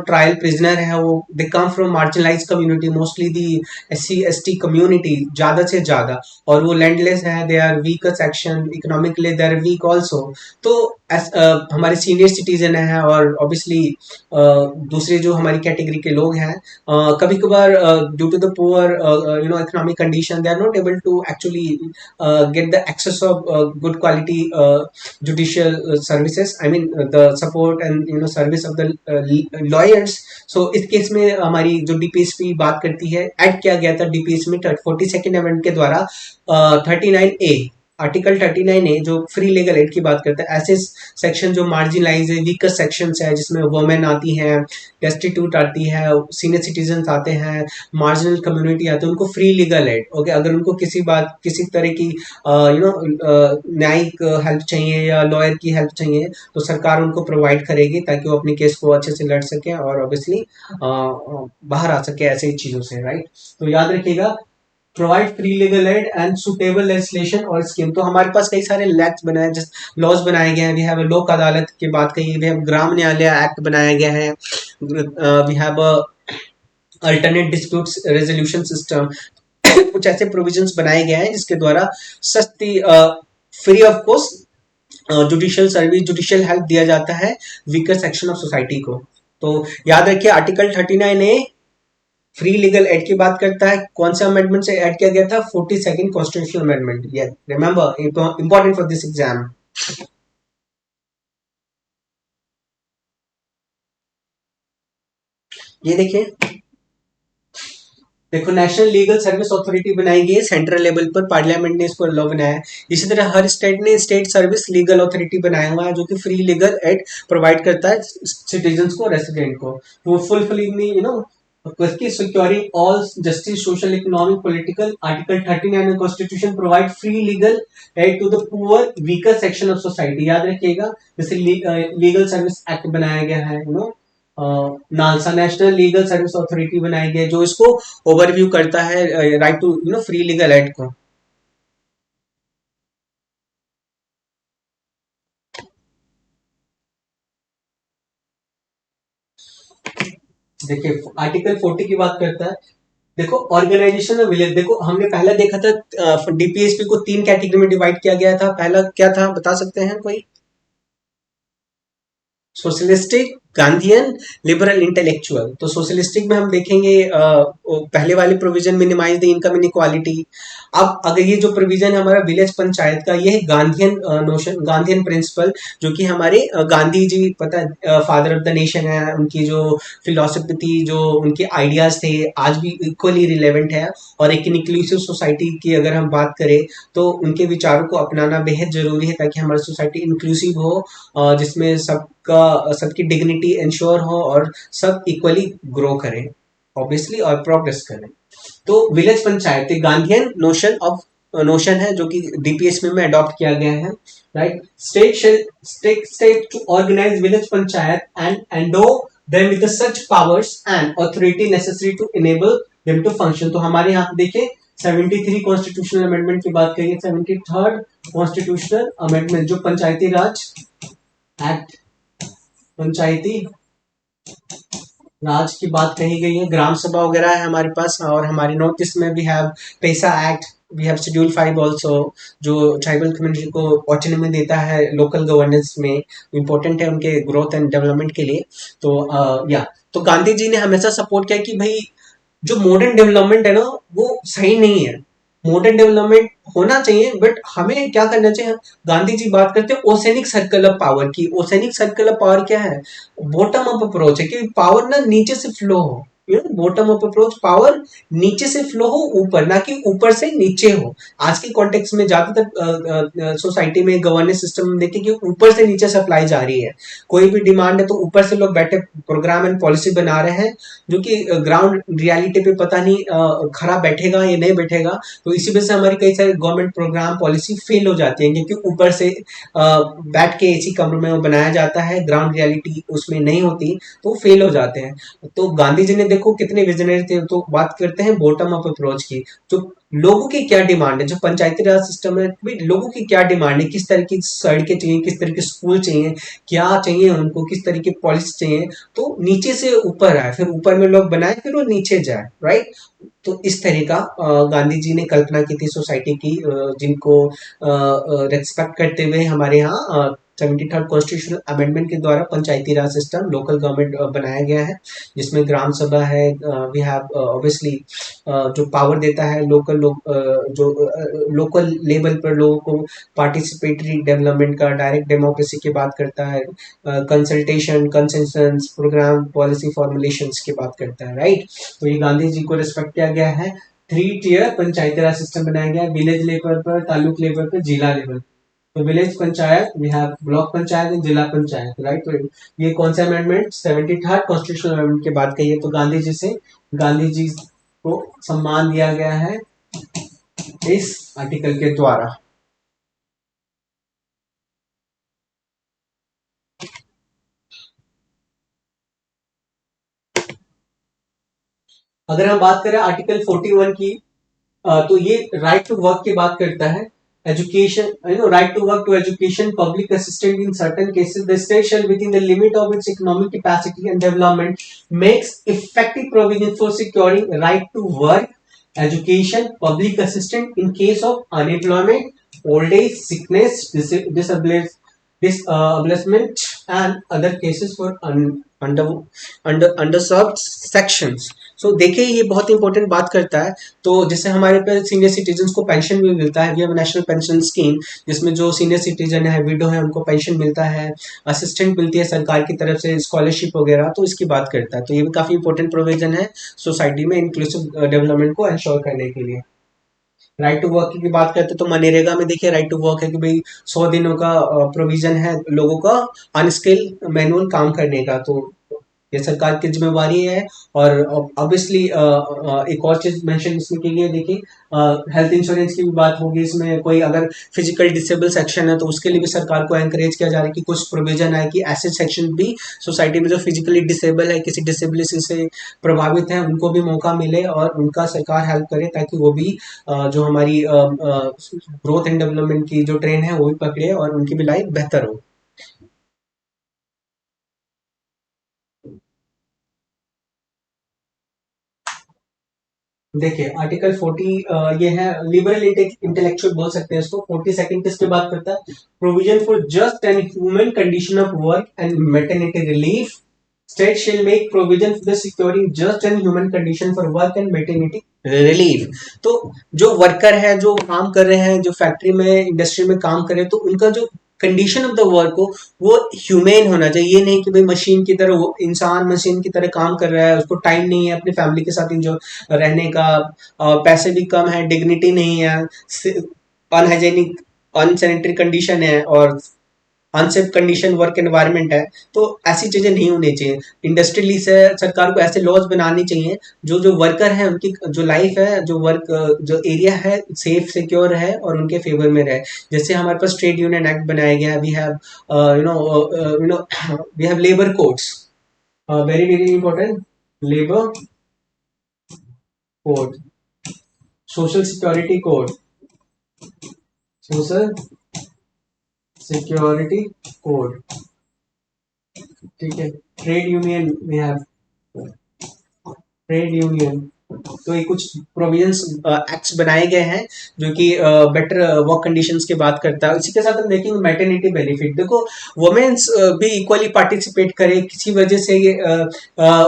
ट्रायल प्रिजनर है वो they come from marginalize community, mostly the SC ST community ज्यादा से ज्यादा, और वो लैंडलेस है, they are weaker section, economically they are weak also. तो हमारे सीनियर सिटीजन है, और ऑब्वियसली दूसरे जो हमारी कैटेगरी के लोग हैं, कभी कभार due to the poor economic condition, they are not able to actually get the access of good quality judicial services, I mean the support and service of the lawyers। So इस case में हमारी जो DPSP बात करती है, add किया गया था डीपीएस में 42nd अमेंडमेंट के द्वारा 39A, आर्टिकल 39A जो फ्री लीगल एड की बात करता है। ऐसे सेक्शन जो मार्जिनलाइज है, वीकर सेक्शंस है, जिसमें वुमेन आती हैं, डेस्टिट्यूट आती है, सीनियर सिटीजन आते हैं, मार्जिनल कम्युनिटी आती है, उनको फ्री लीगल एड। ओके, अगर उनको किसी तरह की न्यायिक हेल्प चाहिए या लॉयर की हेल्प चाहिए, तो सरकार उनको प्रोवाइड करेगी ताकि वो अपने केस को अच्छे से लड़ सके और ऑब्वियसली बाहर आ सके ऐसे चीजों से, राइट। तो याद रखिएगा, provide free legal add and suitable legislation और स्कीम। तो हमारे पास कई सारे लॉज बनाए गए हैं। वी हैव लोक अदालत की बात कही, वी हैव ग्राम न्यायालय एक्ट बनाया गया है, we have alternate dispute resolution system. कुछ ऐसे प्रोविजंस बनाए गए हैं जिसके द्वारा सस्ती free of cost judicial service, judicial help दिया जाता है वीकर सेक्शन ऑफ सोसाइटी को। तो याद रखिए, article 39A free legal add की बात करता है। कौन से अमेंडमेंट से ऐड किया गया था? 42nd constitutional amendment. Remember, important for this exam. ये देखो नेशनल लीगल सर्विस अथॉरिटी बनाई गई है सेंट्रल लेवल पर, पार्लियामेंट ने इसको लॉ बनाया है। इसी तरह हर स्टेट ने स्टेट सर्विस लीगल अथॉरिटी बनाया हुआ है जो कि फ्री लीगल एड प्रोवाइड करता है सिटीजन्स को, रेसिडेंट को। वो fulfilling securing all justice, social, economic, political, article 39 constitution provide free legal aid to the poor, weaker section of society। याद रखिएगा, जैसे लीगल सर्विस एक्ट बनाया गया है, NALSA national legal service authority बनाई गई है जो इसको ओवरव्यू करता है right to free legal aid को। देखिए आर्टिकल 40 की बात करता है। देखो ऑर्गेनाइजेशन ऑफ विलेज, देखो हमने पहला देखा था डीपीएसपी को 3 कैटेगरी में डिवाइड किया गया था। पहला क्या था बता सकते हैं कोई? Socialistic, Gandhian, liberal, intellectual. तो सोशलिस्टिक में हम देखेंगे पहले वाले provision, minimise the income inequality. अब अगर ये जो प्रोविजन है हमारा विलेज पंचायत का, ये है गांधीयन नोशन, गांधीयन प्रिंसिपल, जो कि हमारे गांधी जी, पता है फादर ऑफ द नेशन है, उनकी जो फिलोसफी थी, जो उनके आइडियाज थे, आज भी इक्वली रिलेवेंट है। और एक इंक्लूसिव सोसाइटी की अगर हम बात करें तो उनके विचारों को अपनाना बेहद जरूरी है, ताकि हमारी सोसाइटी इंक्लूसिव हो, जिसमें सबका सबकी डिग्निटी इंश्योर हो और सब इक्वली ग्रो करें ऑब्वियसली और प्रोग्रेस करें। तो विलेज पंचायत एक गांधीयन नोशन है, जो कि डीपीएसपी में अडॉप्ट किया गया है। Right, state to organise village panchayat and endow them with such powers and authority necessary to enable them to function. तो हमारे यहाँ देखिए 73 कॉन्स्टिट्यूशनल अमेंडमेंट की बात करिए, 73rd कॉन्स्टिट्यूशनल अमेंडमेंट जो पंचायती राज एक्ट, पंचायती राज की बात कही गई है, ग्राम सभा वगैरह है हमारे पास। और हमारे नॉर्थ ईस्ट में we have PESA act, we have schedule 5 also, जो ट्राइबल कम्युनिटी को ऑटोनॉमी देता है लोकल गवर्नेंस में, इम्पोर्टेंट है उनके ग्रोथ एंड डेवलपमेंट के लिए। तो या तो गांधी जी ने हमेशा सपोर्ट किया कि भाई जो मॉडर्न डेवलपमेंट है ना, वो सही नहीं है। मॉडर्न डेवलपमेंट होना चाहिए, बट हमें क्या करना चाहिए, गांधी जी बात करते हैं ओसेनिक सर्कल ऑफ पावर की। ओसेनिक सर्कल ऑफ पावर क्या है? बॉटम अप अप्रोच है, कि पावर ना नीचे से फ्लो हो। बॉटम अप अप्रोच, पावर नीचे से फ्लो हो ऊपर, ना कि ऊपर से नीचे हो। आज के कॉन्टेक्स्ट में ज्यादातर सोसाइटी में गवर्नेंस सिस्टम में देखिए कि ऊपर से नीचे सप्लाई जा रही है। कोई भी डिमांड है तो ऊपर से लोग बैठे प्रोग्राम एंड पॉलिसी बना रहे हैं, जो कि ग्राउंड रियलिटी पे पता नहीं खरा बैठेगा या नहीं बैठेगा। तो इसी वजह से हमारी कई सारे गवर्नमेंट प्रोग्राम पॉलिसी फेल हो जाती है, क्योंकि ऊपर से बैठ के एसी कमरों में वो बनाया जाता है, ग्राउंड रियलिटी उसमें नहीं होती, तो फेल हो जाते हैं। तो गांधी जी ने देखो कितने विजनरी थे। तो बात करते हैं बॉटम अप अप्रोच की, तो लोगों की क्या डिमांड है, जो पंचायती राज सिस्टम है भाई, लोगों की क्या डिमांड है, किस तरह की सड़कें चाहिए, किस तरह के स्कूल चाहिए, क्या चाहिए उनको, किस तरह की पॉलिसी चाहिए। तो नीचे से ऊपर आए, फिर ऊपर में लोग बनाए, फिर वो नीचे जाए। राइट, तो इस तरह का गांधी जी ने कल्पना की थी सोसाइटी की, जिनको रेस्पेक्ट करते हुए हमारे यहाँ 73rd कॉन्स्टिट्यूशनल अमेंडमेंट के द्वारा पंचायती राज सिस्टम, लोकल गवर्नमेंट बनाया गया है, जिसमें ग्राम सभा है। वी हैव ऑब्वियसली जो पावर देता है लोकल लोग, जो लोकल लेवल पर लोगों को पार्टिसिपेटरी डेवलपमेंट का, डायरेक्ट डेमोक्रेसी की बात करता है, consultation, consensus, programme, policy formulations की बात करता है। राइट, तो ये गांधी जी को रिस्पेक्ट किया गया है। 3 टियर पंचायती राज सिस्टम बनाया गया है, विलेज लेवल पर, तालुक लेवल पर, जिला लेवल। तो village panchayat we have block panchayat and zila panchayat. Right, तो ये कौन सा अमेंडमेंट, 73rd कॉन्स्टिट्यूशनल अमेंडमेंट की बात कही है। तो गांधी जी को सम्मान दिया गया है इस आर्टिकल के द्वारा। अगर हम बात करें आर्टिकल 41 की, तो ये राइट टू वर्क की बात करता है। Education, right to work, to education, public assistant in certain cases, the state shall within the limit of its economic capacity and development makes effective provision for securing right to work, education, public assistant in case of unemployment, old age, sickness, disablement and other cases for underserved sections। So देखिए ये बहुत important बात करता है। तो जैसे हमारे पे सीनियर सिटीजन को पेंशन भी मिलता है, we have national pension scheme, जिसमें जो सीनियर सिटीजन है, विडो है, उनको पेंशन मिलता है, असिस्टेंट मिलती है सरकार की तरफ से, स्कॉलरशिप वगैरह, तो इसकी बात करता है। तो ये भी काफी इंपॉर्टेंट प्रोविजन है सोसाइटी में इंक्लूसिव डेवलपमेंट को इंश्योर करने के लिए। राइट टू वर्क की बात करते हैं तो मनरेगा में देखिए राइट टू वर्क है कि भाई 100 दिनों का प्रोविजन है लोगों का अनस्किल मैनुअल काम करने का। तो ये सरकार की जिम्मेवारी है। और ऑब्वियसली एक और चीज मेंशन इसमें की गई है, देखिए हेल्थ इंश्योरेंस की भी बात होगी इसमें। कोई अगर फिजिकल डिसेबल सेक्शन है तो उसके लिए भी सरकार को एनकरेज किया जा रहा है कि कुछ प्रोविजन है कि ऐसे सेक्शन भी सोसाइटी में जो फिजिकली डिसेबल है, किसी डिसेबिलिटी से प्रभावित है, उनको भी मौका मिले और उनका सरकार हेल्प करे, ताकि वो भी जो हमारी ग्रोथ एंड डेवलपमेंट की जो ट्रेन है वो भी पकड़े और उनकी भी लाइफ बेहतर हो। देखिए आर्टिकल 40 ये है लिबरल इंटेलेक्चुअल बोल सकते हैं इसको। 42 किसके बात करता है? Provision for just and human condition of work and maternity relief. State shell make provision for securing just and human condition for work and maternity relief. तो जो वर्कर है, जो काम कर रहे हैं, जो फैक्ट्री में इंडस्ट्री में काम कर रहे हैं, तो उनका जो कंडीशन ऑफ द वर्क हो वो ह्यूमेन होना चाहिए। ये नहीं कि भाई मशीन की तरह, वो इंसान मशीन की तरह काम कर रहा है, उसको टाइम नहीं है अपनी फैमिली के साथ इंजॉय रहने का, पैसे भी कम है, डिग्निटी नहीं है, अनहाइजेनिक अनसैनिटरी कंडीशन है और अनसेफ कंडीशन वर्क एनवायरनमेंट है। तो ऐसी चीजें नहीं होनी चाहिए। इंडस्ट्रियली से सरकार को ऐसे लॉज बनाने चाहिए जो जो वर्कर है उनकी जो लाइफ है, जो वर्क जो एरिया है सेफ सिक्योर है और उनके फेवर में रहे। जैसे हमारे पास ट्रेड यूनियन एक्ट बनाया गया है, we have you know we have labour codes, very very important, labour code, social security code, social security code, ठीक है। Trade union, we have trade union. तो ये कुछ प्रोविजंस एक्ट्स बनाए गए हैं जो कि बेटर वर्क कंडीशंस की बात करता है। इसी के साथ हम देखेंगे मैटरनिटी बेनिफिट। देखो वुमेन्स भी इक्वली पार्टिसिपेट करे, किसी वजह से ये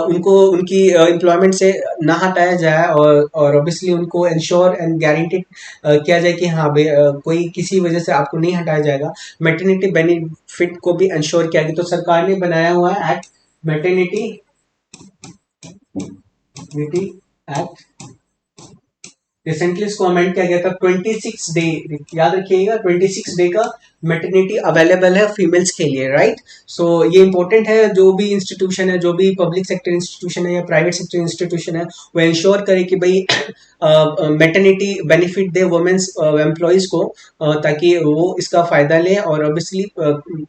उनको उनकी एम्प्लॉयमेंट से ना हटाया जाए और ऑब्वियसली उनको इंश्योर एंड गारंटेड किया जाए कि हाँ भाई कोई किसी वजह से आपको नहीं हटाया जाएगा। मैटरनिटी बेनिफिट को भी इंश्योर किया गया। तो सरकार ने बनाया हुआ है एक्ट, मैटरनिटी एक्ट। रिसेंटली इसको अमेंड किया गया था। 26 डे, याद रखिएगा 26 डे का मैटरनिटी अवेलेबल है फीमेल्स के लिए, राइट। सो ये इंपॉर्टेंट है। जो भी इंस्टीट्यूशन है, जो भी पब्लिक सेक्टर इंस्टीट्यूशन है या प्राइवेट सेक्टर इंस्टीट्यूशन है, वो इंश्योर करे कि भाई मैटरनिटी बेनिफिट दे वुमेन्स एम्प्लॉयज को, ताकि वो इसका फायदा ले और ऑब्वियसली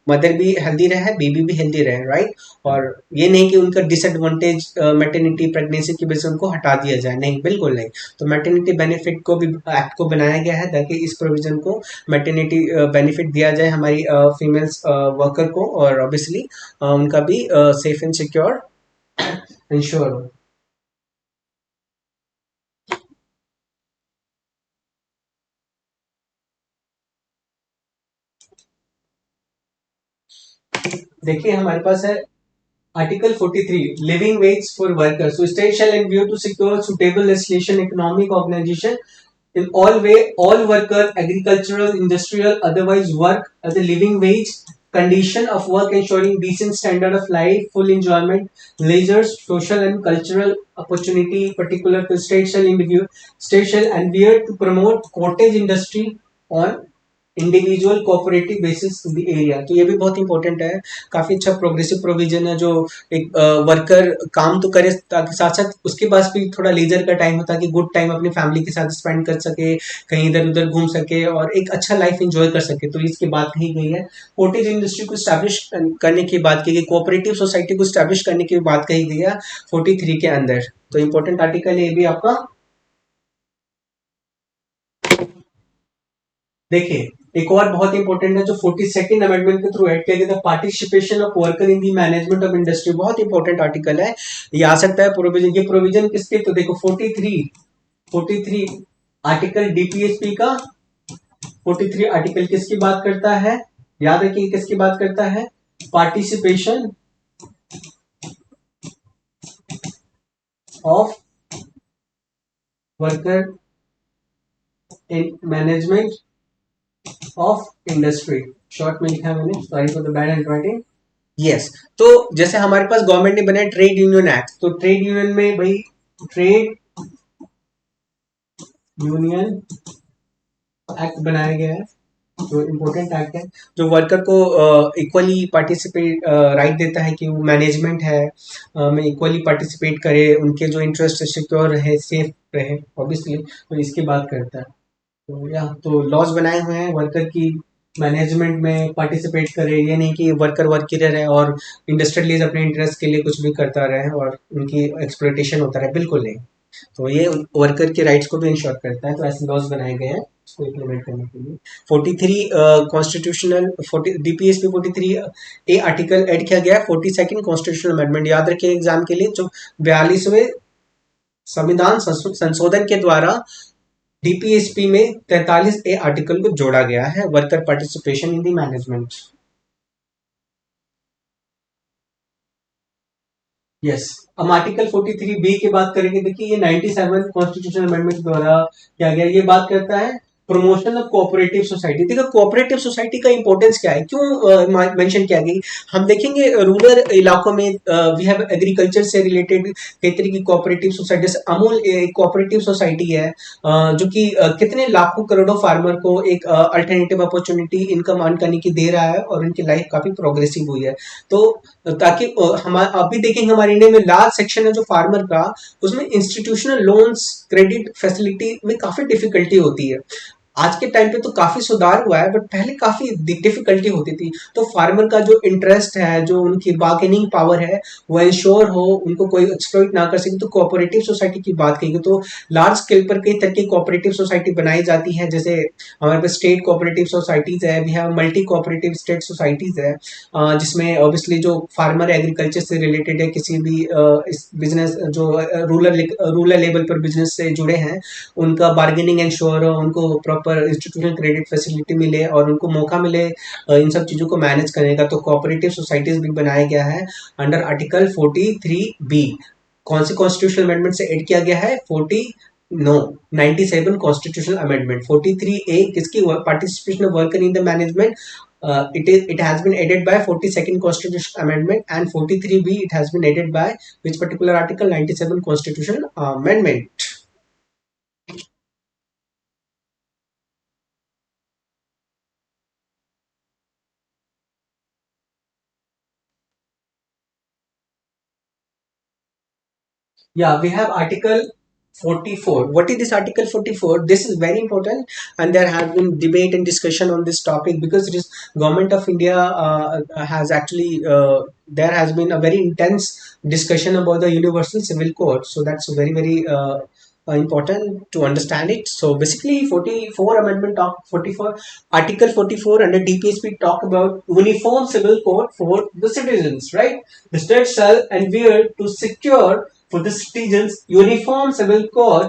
मदर भी हेल्दी रहे, बेबी भी हेल्दी रहे, राइट। और ये नहीं कि उनका डिसएडवांटेज मैटरनिटी प्रेगनेंसी की वजह से उनको हटा दिया जाए, नहीं, बिल्कुल नहीं। तो मैटरनिटी बेनिफिट को भी एक्ट को बनाया गया है ताकि इस प्रोविजन को मैटरनिटी बेनिफिट दिया जाए हमारी फीमेल्स वर्कर को और ऑब्वियसली उनका भी सेफ एंड सिक्योर इंश्योर हो। देखिए हमारे पास है article 43 living ways for workers. So state shall endeavor to secure suitable legislation, economic organization in all way, all worker, agricultural, industrial, otherwise work as a living wage condition of work, ensuring decent standard of life, full enjoyment, leisure, social and cultural opportunity. Particular to state shall endeavor to promote cottage industry on individual cooperative basis in the area. तो ये भी बहुत important है। काफी अच्छा progressive provision है जो एक वर्कर काम तो करे, ताकि साथ साथ उसके पास भी थोड़ा लीजर का टाइम होता है कि गुड टाइम अपनी फैमिली के साथ स्पेंड कर सके, कहीं इधर उधर घूम सके और एक अच्छा लाइफ एंजॉय कर सके। तो इसकी बात कही गई है। कॉटेज इंडस्ट्री को स्टैब्लिश करने की बात की गई, कोऑपरेटिव सोसाइटी को स्टैब्लिश करने की बात कही गई है 43 के अंदर। तो इंपॉर्टेंट आर्टिकल है ये भी आपका। देखिए एक और बहुत इंपॉर्टेंट है जो 42nd अमेंडमेंट के थ्रू ऐड किया गया था, participation of worker in the management of industry. बहुत इंपॉर्टेंट आर्टिकल है, ये आ सकता है प्रोविजन। ये प्रोविजन किसके? तो देखो 43 आर्टिकल डीपीएसपी का। 43 आर्टिकल किसकी बात करता है? याद रखिए किसकी बात करता है? Participation of worker in management of industry. Short में लिखा है मैंने, sorry for the bad hand writing. Yes. तो जैसे हमारे पास गवर्नमेंट ने बनाया ट्रेड यूनियन एक्ट, तो ट्रेड यूनियन में भाई ट्रेड यूनियन एक्ट बनाया गया है जो इम्पोर्टेंट एक्ट है, जो वर्कर को इक्वली पार्टिसिपेट राइट देता है कि वो मैनेजमेंट है में इक्वली पार्टिसिपेट करे, उनके जो इंटरेस्ट सिक्योर रहे, सेफ रहे ऑब्वियसली। तो इसकी बात करता है। तो या तो लॉज बनाए हुए हैं वर्कर की मैनेजमेंट में पार्टिसिपेट करे, ये नहीं कि वर्कर वर्क ही रहे और इंडस्ट्रियलीज अपने इंटरेस्ट के लिए कुछ भी करता रहे और उनकी एक्सप्लॉयटेशन होता रहे, बिल्कुल नहीं। तो ये वर्कर के राइट्स को भी इंश्योर करता है। तो ऐसे लॉज बनाए गए हैं इसको इम्प्लीमेंट करने के लिए। 43 कॉन्स्टिट्यूशनल 40 डीपीएसपी 43 ए आर्टिकल ऐड किया गया है। 42nd कॉन्स्टिट्यूशनल अमेंडमेंट याद रखिए एग्जाम के लिए, जो 42वें संविधान संशोधन के द्वारा डीपीएसपी में 43A आर्टिकल को जोड़ा गया है, worker participation in the management. Yes, हम आर्टिकल 43B की बात करेंगे। देखिए ये 97 कॉन्स्टिट्यूशन अमेंडमेंट द्वारा किया गया। ये बात करता है प्रमोशन ऑफ कोऑपरेटिव सोसाइटी। देखो कोऑपरेटिव सोसाइटी का इंपॉर्टेंस क्या है, क्यों मेंशन किया गया। हम देखेंगे रूरल इलाकों में वी हैव एग्रीकल्चर से रिलेटेड कई तरह की कोऑपरेटिव सोसाइटी, जैसे अमूल एक कोऑपरेटिव सोसाइटी है, जो कि कितने लाखों करोड़ों फार्मर को एक अल्टरनेटिव अपॉर्चुनिटी इनकम अर्न करने की दे रहा है, और उनकी लाइफ काफी प्रोग्रेसिव हुई है। तो ताकि हम अभी देखेंगे हमारे इंडिया में लार्ज सेक्शन है जो फार्मर का, उसमें इंस्टीट्यूशनल लोन्स क्रेडिट फैसिलिटी में काफी डिफिकल्टी होती है। आज के टाइम पे तो काफी सुधार हुआ है, बट पहले काफी डिफिकल्टी होती थी। तो फार्मर का जो इंटरेस्ट है, जो उनकी बार्गेनिंग पावर है, वो इंश्योर हो, उनको कोई एक्सप्लॉइट ना कर सके। तो कोऑपरेटिव सोसाइटी की बात करेंगे तो लार्ज स्केल पर कई तरह की कोऑपरेटिव सोसाइटी बनाई जाती है। जैसे हमारे पास स्टेट कोऑपरेटिव सोसाइटीज है, we have multi cooperative state societies है, जिसमें ऑब्वियसली जो फार्मर एग्रीकल्चर से रिलेटेड है, किसी भी इस बिजनेस जो रूरल लेवल पर बिजनेस से जुड़े हैं, उनका बार्गेनिंग एंश्योर हो, उनको प्रॉपर इंस्टीट्यूशनल क्रेडिट फैसिलिटी मिले और उनको मौका मिले इन सब चीज़ों को मैनेज करने का। तो कोऑपरेटिव सोसाइटीज भी बनाया गया है अंडर आर्टिकल 43B। कौन से कॉन्स्टिट्यूशनल अमेंडमेंट से ऐड किया गया है? 40 नो 97 कॉन्स्टिट्यूशनल अमेंडमेंट। 43A किसकी? Participation of worker in the management. It has been added by 42nd constitutional amendment, and 43B it has been added by which particular article? 97 constitutional amendment. Yeah, we have Article 44. What is this Article 44? This is very important, and there has been debate and discussion on this topic, because it is Government of India has actually there has been a very intense discussion about the Universal Civil Code. So that's very important to understand it. So basically, 44 Amendment of 44 Article 44 under DPSP talk about uniform civil code for the citizens, right? The state shall adhere to secure for the citizens uniform civil code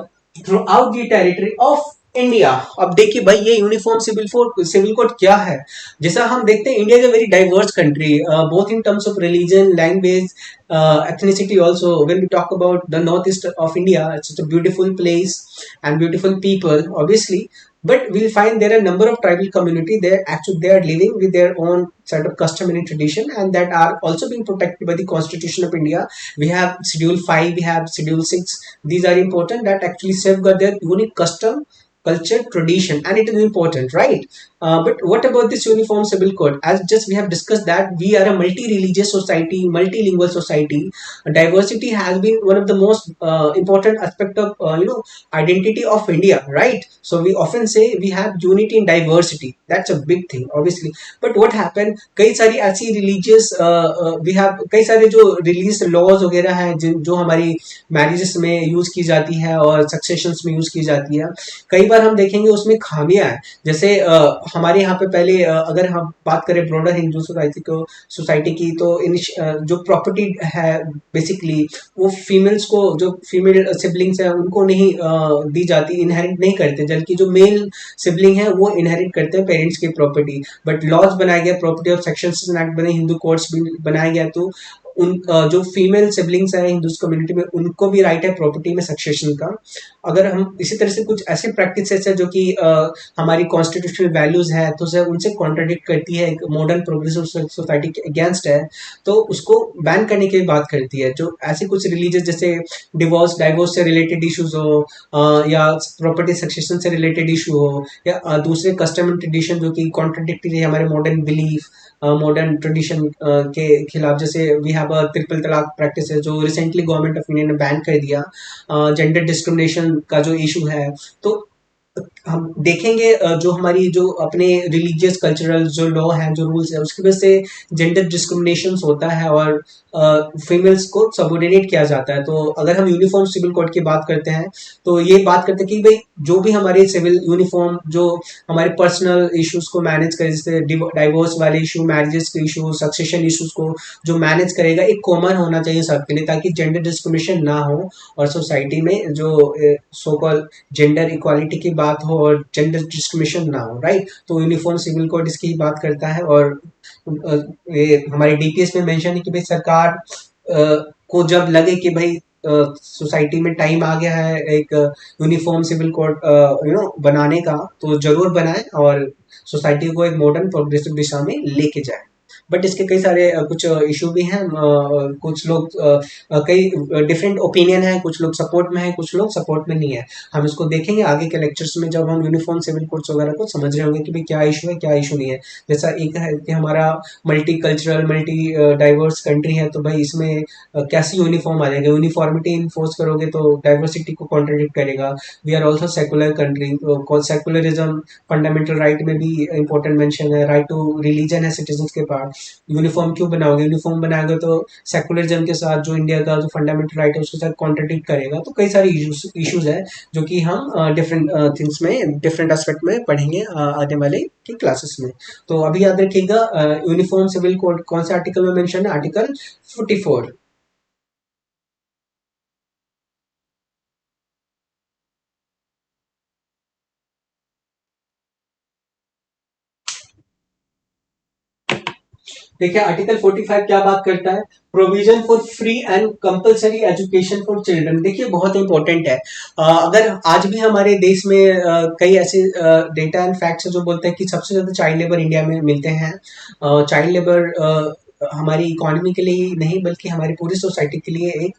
throughout the territory of India. अब देखिए भाई, ये uniform civil code क्या है। जैसा हम देखते हैं, India is a very diverse country, both in terms of religion, language, ethnicity also. When we talk about the northeast of India, it's such a beautiful place and beautiful people, obviously, but we'll find there are a number of tribal community there. Actually they are living with their own set of custom and tradition, and that are also being protected by the Constitution of India. We have Schedule 5, we have Schedule 6. These are important, that actually safeguard their unique custom, culture, tradition, and it is important, right? But what about this uniform civil code? As just we have discussed that we are a multi-religious society, multilingual society. Diversity has been one of the most important aspect of identity of India, right? So we often say we have unity in diversity. That's a big thing, obviously. But what happened? कई सारी ऐसी religious we have कई सारे जो religious laws वगैरह हैं जो हमारी मैरिजेस में यूज की जाती है और सक्सेशंस में यूज की जाती है। कई बार हम देखेंगे उसमें खामियां हैं। जैसे हमारे यहाँ पे पहले अगर हम बात करें ब्रॉडर हिंदू सोसाइटी की, तो जो प्रॉपर्टी है बेसिकली वो फीमेल्स को, जो फीमेल सिबलिंग्स हैं उनको नहीं दी जाती, इनहेरिट नहीं करते, जबकि जो मेल सिबलिंग है वो इनहेरिट करते हैं पेरेंट्स की प्रॉपर्टी। बट लॉज बनाया गया, प्रॉपर्टी ऑफ सेक्शन एक्ट बने, हिंदू कोर्ट्स भी बनाया गया, तो उन जो फीमेल सिबलिंग्स हैं हिंदू कम्युनिटी में, उनको भी राइट है प्रॉपर्टी में सक्सेशन का। अगर हम इसी तरह से कुछ ऐसे प्रैक्टिसेस है जो कि हमारी कॉन्स्टिट्यूशनल वैल्यूज है, तो सर उनसे कॉन्ट्राडिक्ट करती है, एक मॉडर्न प्रोग्रेसिव सोसाइटी के अगेंस्ट है, तो उसको बैन करने की बात करती है। जो ऐसे कुछ रिलीजियस जैसे डाइवोर्स से रिलेटेड इश्यूज हो, या प्रॉपर्टी सक्सेशन से रिलेटेड इशू हो, या दूसरे कस्टम एंड ट्रेडिशन जो कि कॉन्ट्राडिक्टरी है हमारे मॉडर्न बिलीफ, मॉडर्न ट्रेडिशन के खिलाफ। जैसे वी हैव अ ट्रिपल तलाक प्रैक्टिस है जो रिसेंटली गवर्नमेंट ऑफ इंडिया ने बैन कर दिया। जेंडर डिस्क्रिमिनेशन का जो इशू है, तो हम देखेंगे जो हमारी जो अपने रिलीजियस कल्चरल जो लॉ है, जो रूल्स है, उसकी वजह से जेंडर डिस्क्रिमिनेशन होता है और फीमेल्स को सबोर्डिनेट किया जाता है। तो अगर हम यूनिफॉर्म सिविल कोड की बात करते हैं तो ये बात करते हैं कि भाई जो भी हमारे सिविल यूनिफॉर्म जो हमारे पर्सनल इश्यूज को मैनेज करे, जैसे डाइवोर्स वाले इशू, मैरिजेस के इशू, सक्सेशन इश्यूज को जो मैनेज करेगा, एक कॉमन होना चाहिए सबके लिए, ताकि जेंडर डिस्क्रिमिनेशन ना हो और सोसाइटी में जो सो कॉल जेंडर इक्वालिटी की बात हो और जेंडर डिस्क्रिमिनेशन ना हो, राइट। तो यूनिफॉर्म सिविल कोड इसकी बात करता है। और ये हमारे डीपीएस में मेंशन है कि भाई सरकार को जब लगे कि भाई सोसाइटी में टाइम आ गया है एक यूनिफॉर्म सिविल कोड बनाने का, तो जरूर बनाए और सोसाइटी को एक मॉडर्न प्रोग्रेसिव दिशा में लेके जाए। बट इसके कई सारे कुछ इशू भी हैं। कुछ लोग कई डिफरेंट ओपिनियन है, कुछ लोग सपोर्ट में है, कुछ लोग सपोर्ट में नहीं है। हम इसको देखेंगे आगे के लेक्चर्स में जब हम यूनिफॉर्म सिविल कोड्स वगैरह को समझ रहे होंगे कि भाई क्या इशू है, क्या इशू नहीं है। जैसा एक है कि हमारा multi cultural, multi diverse country है, तो भाई इसमें कैसे यूनिफॉर्म आ जाएगा। यूनिफॉर्मिटी इन्फोर्स करोगे तो डाइवर्सिटी को कॉन्ट्रडिक्ट करेगा। We are also secular country, secularism fundamental right में भी इंपॉर्टेंट मेंशन है। राइट टू रिलीजन है सिटीजन के पास। यूनिफॉर्म क्यों बनाओगे, यूनिफॉर्म बनाओगे तो सेकुलरिज्म के साथ जो इंडिया का जो फंडामेंटल राइट है उसके साथ कॉन्ट्रडिक्ट करेगा। तो कई सारे इश्यूज है जो कि हम डिफरेंट थिंग्स में, डिफरेंट एस्पेक्ट में पढ़ेंगे आने वाले की क्लासेस में। तो अभी याद रखिएगा यूनिफॉर्म सिविल कोड कौन से आर्टिकल में मेंशन है, आर्टिकल 44। देखिए आर्टिकल 45 क्या बात करता है, provision for free and compulsory education for children. देखिए बहुत इंपॉर्टेंट है। अगर आज भी हमारे देश में कई ऐसे डेटा एंड फैक्ट्स जो बोलते हैं कि सबसे ज्यादा चाइल्ड लेबर इंडिया में मिलते हैं। चाइल्ड लेबर हमारी इकोनॉमी के लिए ही नहीं बल्कि हमारी पूरी सोसाइटी के लिए एक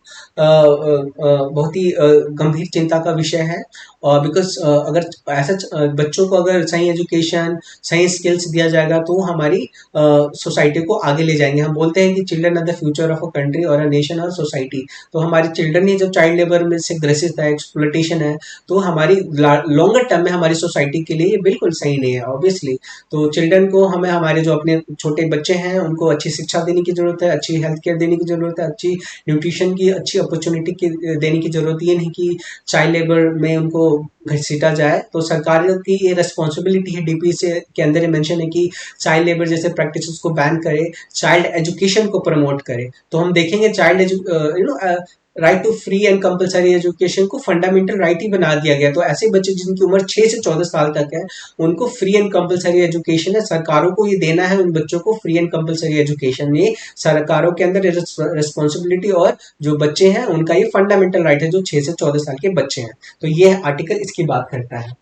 बहुत ही गंभीर चिंता का विषय है। और बिकॉज अगर ऐसा बच्चों को अगर सही एजुकेशन, सही स्किल्स दिया जाएगा तो हमारी सोसाइटी को आगे ले जाएंगे। हम बोलते हैं कि children are the future of a country और अ नेशन और सोसाइटी। तो हमारे चिल्ड्रन ही जब चाइल्ड लेबर में से ग्रसित है, एक्सप्लोटेशन है, तो हमारी लॉन्गर टर्म में हमारी सोसाइटी के लिए ये बिल्कुल सही नहीं है ऑब्वियसली। तो चिल्ड्रन को हमें, हमारे जो अपने छोटे बच्चे हैं उनको अच्छी शिक्षा देने की जरूरत है, अच्छी हेल्थ केयर देने की जरूरत है, अच्छी न्यूट्रिशन की अच्छी अपॉर्चुनिटी की देने की जरूरत। ये नहीं कि चाइल्ड लेबर में उनको घसीटा जाए। तो सरकार की ये रेस्पॉन्सिबिलिटी है, डीपी से के अंदर ये मेंशन है कि चाइल्ड लेबर जैसे प्रैक्टिसेस को बैन करे, चाइल्ड एजुकेशन को प्रमोट करे। तो हम देखेंगे child right to free and compulsory education को फंडामेंटल राइट ही बना दिया गया। तो ऐसे बच्चे जिनकी उम्र 6 से 14 साल तक है उनको फ्री एंड कंपलसरी एजुकेशन है। सरकारों को ये देना है उन बच्चों को फ्री एंड कंपलसरी एजुकेशन। ये सरकारों के अंदर रिस्पॉन्सिबिलिटी, और जो बच्चे हैं उनका ये फंडामेंटल राइट है जो 6 से 14 साल के बच्चे हैं। तो ये आर्टिकल इसकी बात करता है।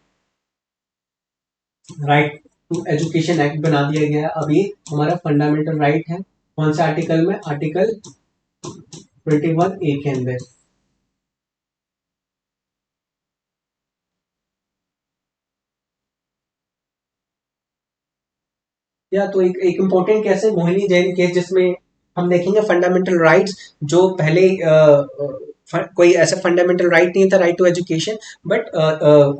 राइट टू एजुकेशन एक्ट बना दिया गया है। अब ये हमारा फंडामेंटल राइट है। कौन सा आर्टिकल में, आर्टिकल 21A के अंदर। या तो एक इम्पोर्टेंट केस है मोहिनी जैन केस, जिसमें हम देखेंगे फंडामेंटल राइट्स जो पहले कोई ऐसा फंडामेंटल राइट नहीं था, राइट टू एजुकेशन। बट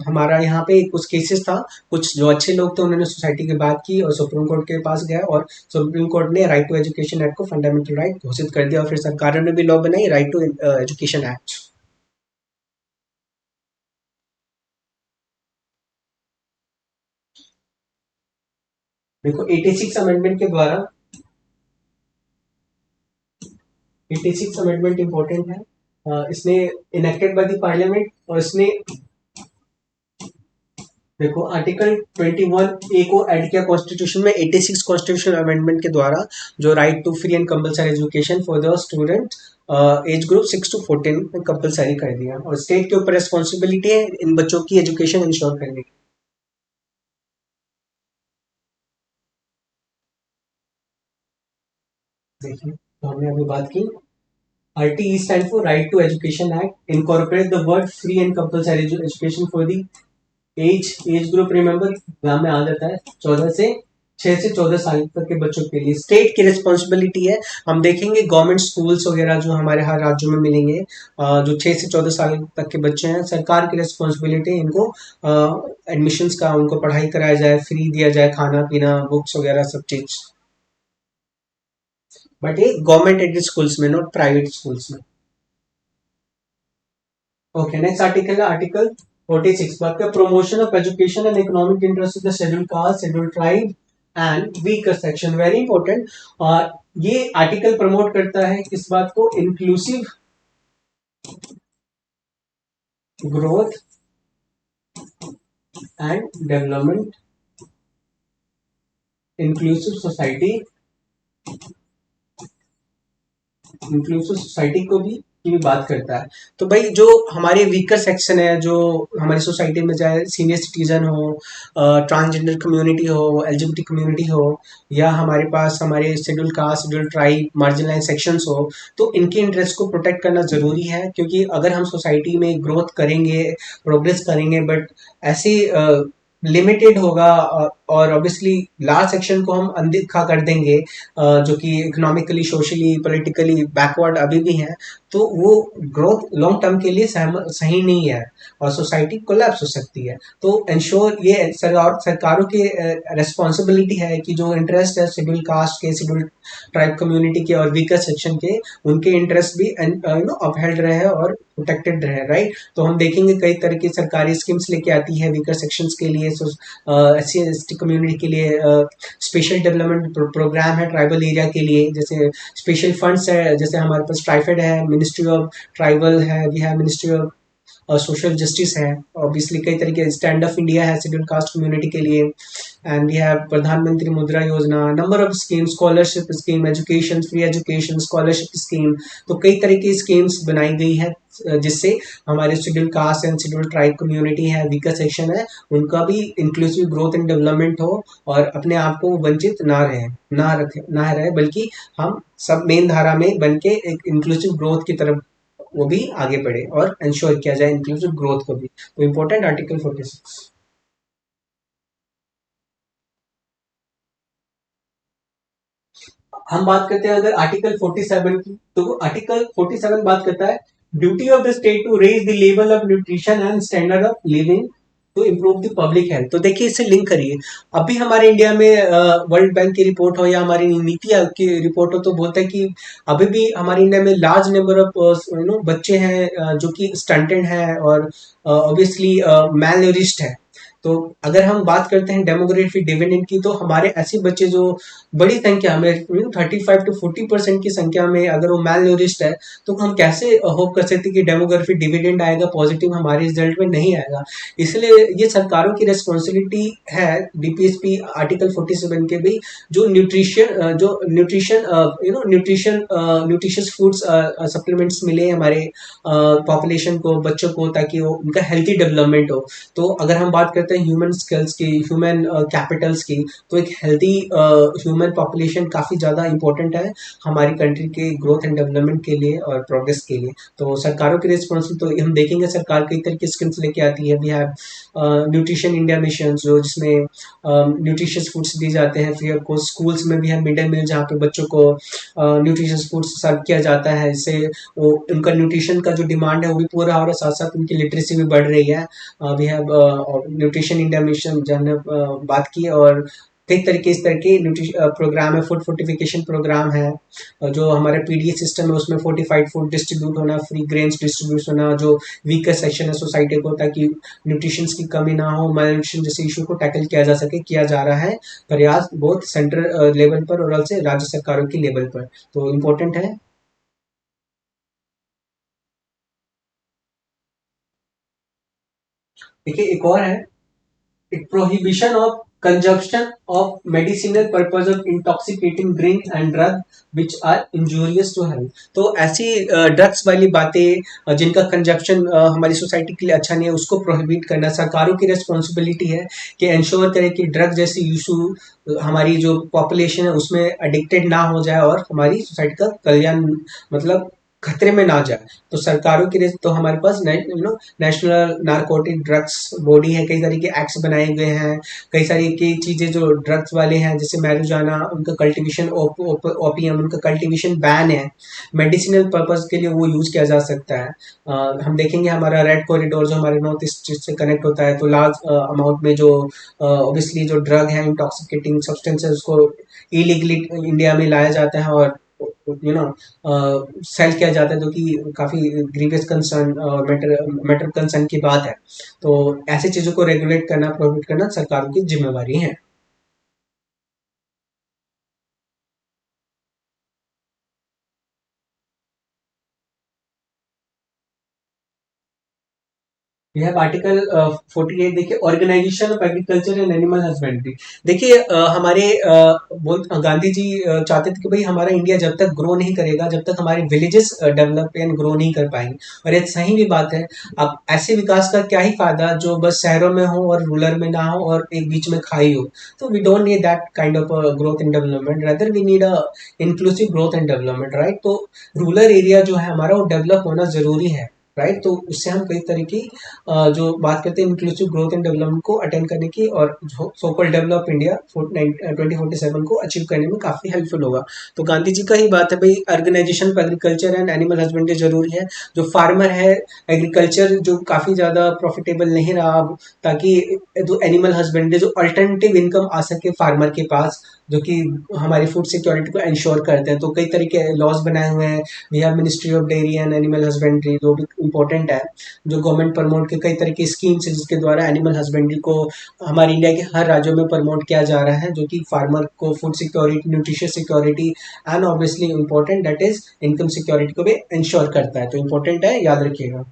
हमारा यहाँ पे कुछ केसेस था, कुछ जो अच्छे लोग थे उन्होंने सोसाइटी की बात की और सुप्रीम कोर्ट के पास गया, और सुप्रीम कोर्ट ने राइट टू एजुकेशन एक्ट को फंडामेंटल राइट घोषित कर दिया, और फिर सरकारों ने भी लॉ बनाई, राइट टू एजुकेशन एक्ट। देखो 86 अमेंडमेंट के द्वारा, 86 अमेंडमेंट इंपॉर्टेंट है। इसने इनेक्टेड बाय द पार्लियामेंट, और इसने देखो आर्टिकल 21A को ऐड किया कॉन्स्टिट्यूशन में 86 कॉन्स्टिट्यूशनल अमेंडमेंट के द्वारा, जो right to free and compulsory education for the student age group 6 to 14 में कंपलसरी कर दिया, और स्टेट के ऊपर रिस्पॉन्सिबिलिटी है इन बच्चों की एजुकेशन इंश्योर करने की। देखिए तो हमने अभी बात की, RTE stand for right to education act, incorporate the word free and compulsory education for the age group, remember नाम में आ जाता है 14 से 6 से 14 साल तक के बच्चों के लिए स्टेट की रिस्पॉन्सिबिलिटी है। हम देखेंगे गवर्नमेंट स्कूल्स वगैरह जो हमारे हर राज्यों में मिलेंगे, जो 6 से 14 साल तक के बच्चे हैं, सरकार की रिस्पॉन्सिबिलिटी इनको एडमिशन्स का, उनको पढ़ाई कराया जाए, फ्री दिया जाए, खाना पीना, बुक्स वगैरह सब चीज। बट ये गवर्नमेंट एडेड स्कूल्स में, नॉट प्राइवेट स्कूल्स में। ओके, नेक्स्ट आर्टिकल है आर्टिकल 46, बात का promotion of education and economic interest of the schedule caste, schedule tribe and weaker section, very important. और ये आर्टिकल प्रमोट करता है किस बात को? Inclusive growth and development, inclusive society, inclusive society को भी की भी बात करता है। तो भाई जो हमारे वीकर सेक्शन है, जो हमारी सोसाइटी में, चाहे सीनियर सिटीजन हो, ट्रांसजेंडर कम्युनिटी हो, एलजीबीटी कम्युनिटी हो, या हमारे पास हमारे schedule caste, schedule tribe, marginalise sections हो, तो इनके इंटरेस्ट को प्रोटेक्ट करना जरूरी है। क्योंकि अगर हम सोसाइटी में ग्रोथ करेंगे, प्रोग्रेस करेंगे, बट ऐसे लिमिटेड होगा, और ऑब्वियसली लार्ज सेक्शन को हम अनदेखा कर देंगे, जो कि इकोनॉमिकली, सोशली, पॉलिटिकली बैकवर्ड अभी भी हैं, तो वो ग्रोथ लॉन्ग टर्म के लिए सही नहीं है, और सोसाइटी कोलैप्स हो सकती है। तो इंश्योर, ये सरकारों की रिस्पॉन्सिबिलिटी है कि जो इंटरेस्ट है शेड्यूल कास्ट के, शेड्यूल ट्राइब कम्युनिटी के और वीकर सेक्शन के, उनके इंटरेस्ट भी अपहेल्ड रहे और प्रोटेक्टेड रहे, राइट। तो हम देखेंगे कई तरह की सरकारी स्कीम्स लेके आती है वीकर सेक्शंस के लिए, SC ST कम्युनिटी के लिए, स्पेशल डेवलपमेंट प्रोग्राम है ट्राइबल एरिया के लिए, जैसे स्पेशल फंड्स है, जैसे हमारे पास ट्राइफेड है, मिनिस्ट्री ऑफ ट्राइबल है, we have ministry of social justice है, ऑब्वियसली कई तरीके, स्टैंड ऑफ इंडिया है शेड्यूल कास्ट कम्युनिटी के लिए, and we have Pradhanmantri Mudra Yojana, number of scheme, scholarship scheme, education, free education scholarship scheme. तो कई तरह की स्कीम्स बनाई गई है, जिससे हमारे schedule cast and schedule tribe community है, वीकर सेक्शन है, उनका भी इंक्लूसिव ग्रोथ एंड डेवलपमेंट हो, और अपने आप को वंचित ना रहे, बल्कि हम सब मेन धारा में बन के एक इंक्लूसिव ग्रोथ की तरफ वो भी आगे बढ़े, और इंश्योर किया जाए इंक्लूसिव ग्रोथ को भी। तो इम्पोर्टेंट आर्टिकल 46। हम बात करते हैं अगर आर्टिकल 47 की, तो आर्टिकल 47 बात करता है duty of the state to raise the level of nutrition and standard of living to improve the public health. तो देखिए, इसे लिंक करिए। अभी हमारे इंडिया में वर्ल्ड बैंक की रिपोर्ट हो या हमारी नीति आयोग की रिपोर्ट हो, तो बोलते हैं कि अभी भी हमारे इंडिया में लार्ज नंबर ऑफ बच्चे हैं, जो कि स्टंटेड हैं, और ऑब्वियसली मैल नरिश्ड है। तो अगर हम बात करते हैं डेमोग्राफी डिविडेंड की, तो हमारे ऐसे बच्चे जो बड़ी संख्या में 35 to 40% की संख्या में अगर वो मैल न्यूरिश्ड है, तो हम कैसे होप कर सकते हैं कि डेमोग्राफी डिविडेंड आएगा पॉजिटिव हमारे रिजल्ट में? नहीं आएगा। इसलिए ये सरकारों की रिस्पॉन्सिबिलिटी है, DPSP आर्टिकल 47 के भी, जो न्यूट्रिशन न्यूट्रिशियस फूड्स सप्लीमेंट्स मिले हमारे पॉपुलेशन को, बच्चों को, ताकि वो उनका हेल्थी डेवलपमेंट हो। तो अगर हम बात करते हैं ह्यूमन स्किल्स की, ह्यूमन कैपिटल्स की, तो एक हेल्दी ह्यूमन पॉपुलेशन काफ़ी ज़्यादा इंपॉर्टेंट है हमारी कंट्री के ग्रोथ एंड डेवलपमेंट के लिए और प्रोग्रेस के लिए। तो सरकारों की रिस्पॉन्सिबिलिटी, तो हम देखेंगे सरकार कई तरह की स्कीम्स लेके आती है। We have nutrition India mission, जो जिसमें न्यूट्रिशियस फूड्स दिए जाते हैं फ्री ऑफ कॉस्ट। स्कूल्स में भी है मिड डे मील, जहाँ पे बच्चों को न्यूट्रिशियस फूड्स सर्व किया जाता है, इससे वो उनका न्यूट्रिशन का जो डिमांड है वो भी पूरा हो रहा है, साथ साथ उनकी लिटरेसी भी बढ़ रही है। We have nutrition India mission, जो हमने बात की, और कई तरीके इस तरह के प्रोग्राम है। फूड फोर्टिफिकेशन प्रोग्राम है, जो हमारे PDA सिस्टम है, उसमें फोर्टिफाइड फूड डिस्ट्रीब्यूट होना, फ्री ग्रेन्स डिस्ट्रीब्यूट होना, जो वीकर सेक्शन है सोसाइटी को, ताकि न्यूट्रिशन की कमी ना हो, माल न्यूट्रिशन जैसे इशू को टैकल किया जा सके, किया जा रहा है प्रयास, बहुत सेंट्रल लेवल पर और also राज्य सरकारों की लेवल पर। तो इम्पोर्टेंट है। देखिए, एक और है, prohibition of consumption of medicinal purpose of intoxicating drink and drug which are injurious to health। तो ऐसी ड्रग्स वाली बातें, जिनका कंजप्शन हमारी सोसाइटी के लिए अच्छा नहीं है, उसको प्रोहिबिट करना सरकारों की रिस्पॉन्सिबिलिटी है, कि इंश्योर करें कि ड्रग जैसी इशू हमारी जो पॉपुलेशन है उसमें एडिक्टेड ना हो जाए, और हमारी सोसाइटी का कल्याण, मतलब खतरे में ना जाए। तो सरकारों के लिए तो हमारे पास नेशनल नारकोटिक ड्रग्स बॉडी है, कई तरह के एक्ट्स बनाए गए हैं, कई सारी की चीजें जो ड्रग्स वाले हैं जैसे मैरिजुआना उनका कल्टीवेशन, ओपियम उनका कल्टीवेशन बैन है, मेडिसिनल पर्पज के लिए वो यूज किया जा सकता है। हम देखेंगे हमारा रेड कॉरिडोर जो हमारे नॉर्थ ईस्ट से कनेक्ट होता है, तो लार्ज अमाउंट में जो ऑब्वियसली जो ड्रग है इंटॉक्सिकेटिंग सब्सटेंसेस उसको इलीगली इंडिया में लाया जाता है और सेल किया जाता है, जो कि काफी ग्रीवियस कंसर्न और मैटर कंसर्न की बात है। तो ऐसी चीजों को रेगुलेट करना, प्रोहिबिट करना सरकारों की जिम्मेवारी है। We have article 48। देखिए, organisation of agriculture and animal husbandry. देखिए हमारे गांधी जी चाहते थे कि भाई हमारा इंडिया जब तक ग्रो नहीं करेगा, जब तक हमारे विलेजेस डेवलप एंड ग्रो नहीं कर पाएंगे। और ये सही भी बात है। अब ऐसे विकास का क्या ही फायदा जो बस शहरों में हो और रूरल में ना हो और एक बीच में खाई हो। तो we don't need that kind of growth and development, rather we need a inclusive growth and development, right. तो रूरल एरिया जो है हमारा वो डेवलप होना जरूरी है, राइट। तो उससे हम कई तरह की जो बात करते हैं इंक्लूसिव ग्रोथ एंड डेवलपमेंट को अटेंड करने की, और सो कॉल्ड डेवलप इंडिया 2047 को अचीव करने में काफी हेल्पफुल होगा। तो गांधी जी का ही बात है भाई, organisation for agriculture and animal husbandry जरूरी है। जो फार्मर है, एग्रीकल्चर जो काफी ज्यादा प्रॉफिटेबल नहीं रहा अब, ताकि जो एनिमल हस्बेंड्री जो अल्टरनेटिव इनकम आ सके फार्मर के पास, जो कि हमारी फूड सिक्योरिटी को इंश्योर करते हैं। तो कई तरह के लॉज बनाए हुए हैं। We have ministry of dairy and animal husbandry जो भी इम्पोर्टेंट है, जो गवर्नमेंट प्रमोट के कई तरह की स्कीम्स है जिसके द्वारा एनिमल हस्बेंड्री को हमारे इंडिया के हर राज्यों में प्रमोट किया जा रहा है, जो कि फार्मर को food security, nutritious security and obviously important that is income security को भी इंश्योर करता है। तो इम्पोर्टेंट है, याद रखिएगा।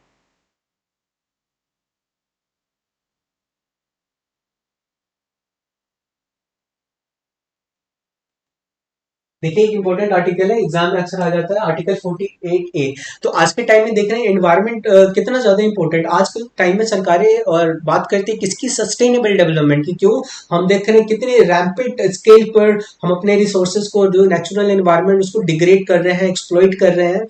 देखिए, एक इंपॉर्टेंट आर्टिकल है, एग्जाम में अक्सर आ जाता है, आर्टिकल 48A। तो आज के टाइम में देख रहे हैं एनवायरनमेंट कितना ज्यादा इंपॉर्टेंट आज के टाइम में सरकारें और बात करती है किसकी, सस्टेनेबल डेवलपमेंट की। क्यों? हम देख रहे हैं कितने रैम्पेंट स्केल पर हम अपने रिसोर्सेज को, जो नेचुरल एनवायरनमेंट उसको डिग्रेड कर रहे हैं, एक्सप्लॉइट कर रहे हैं।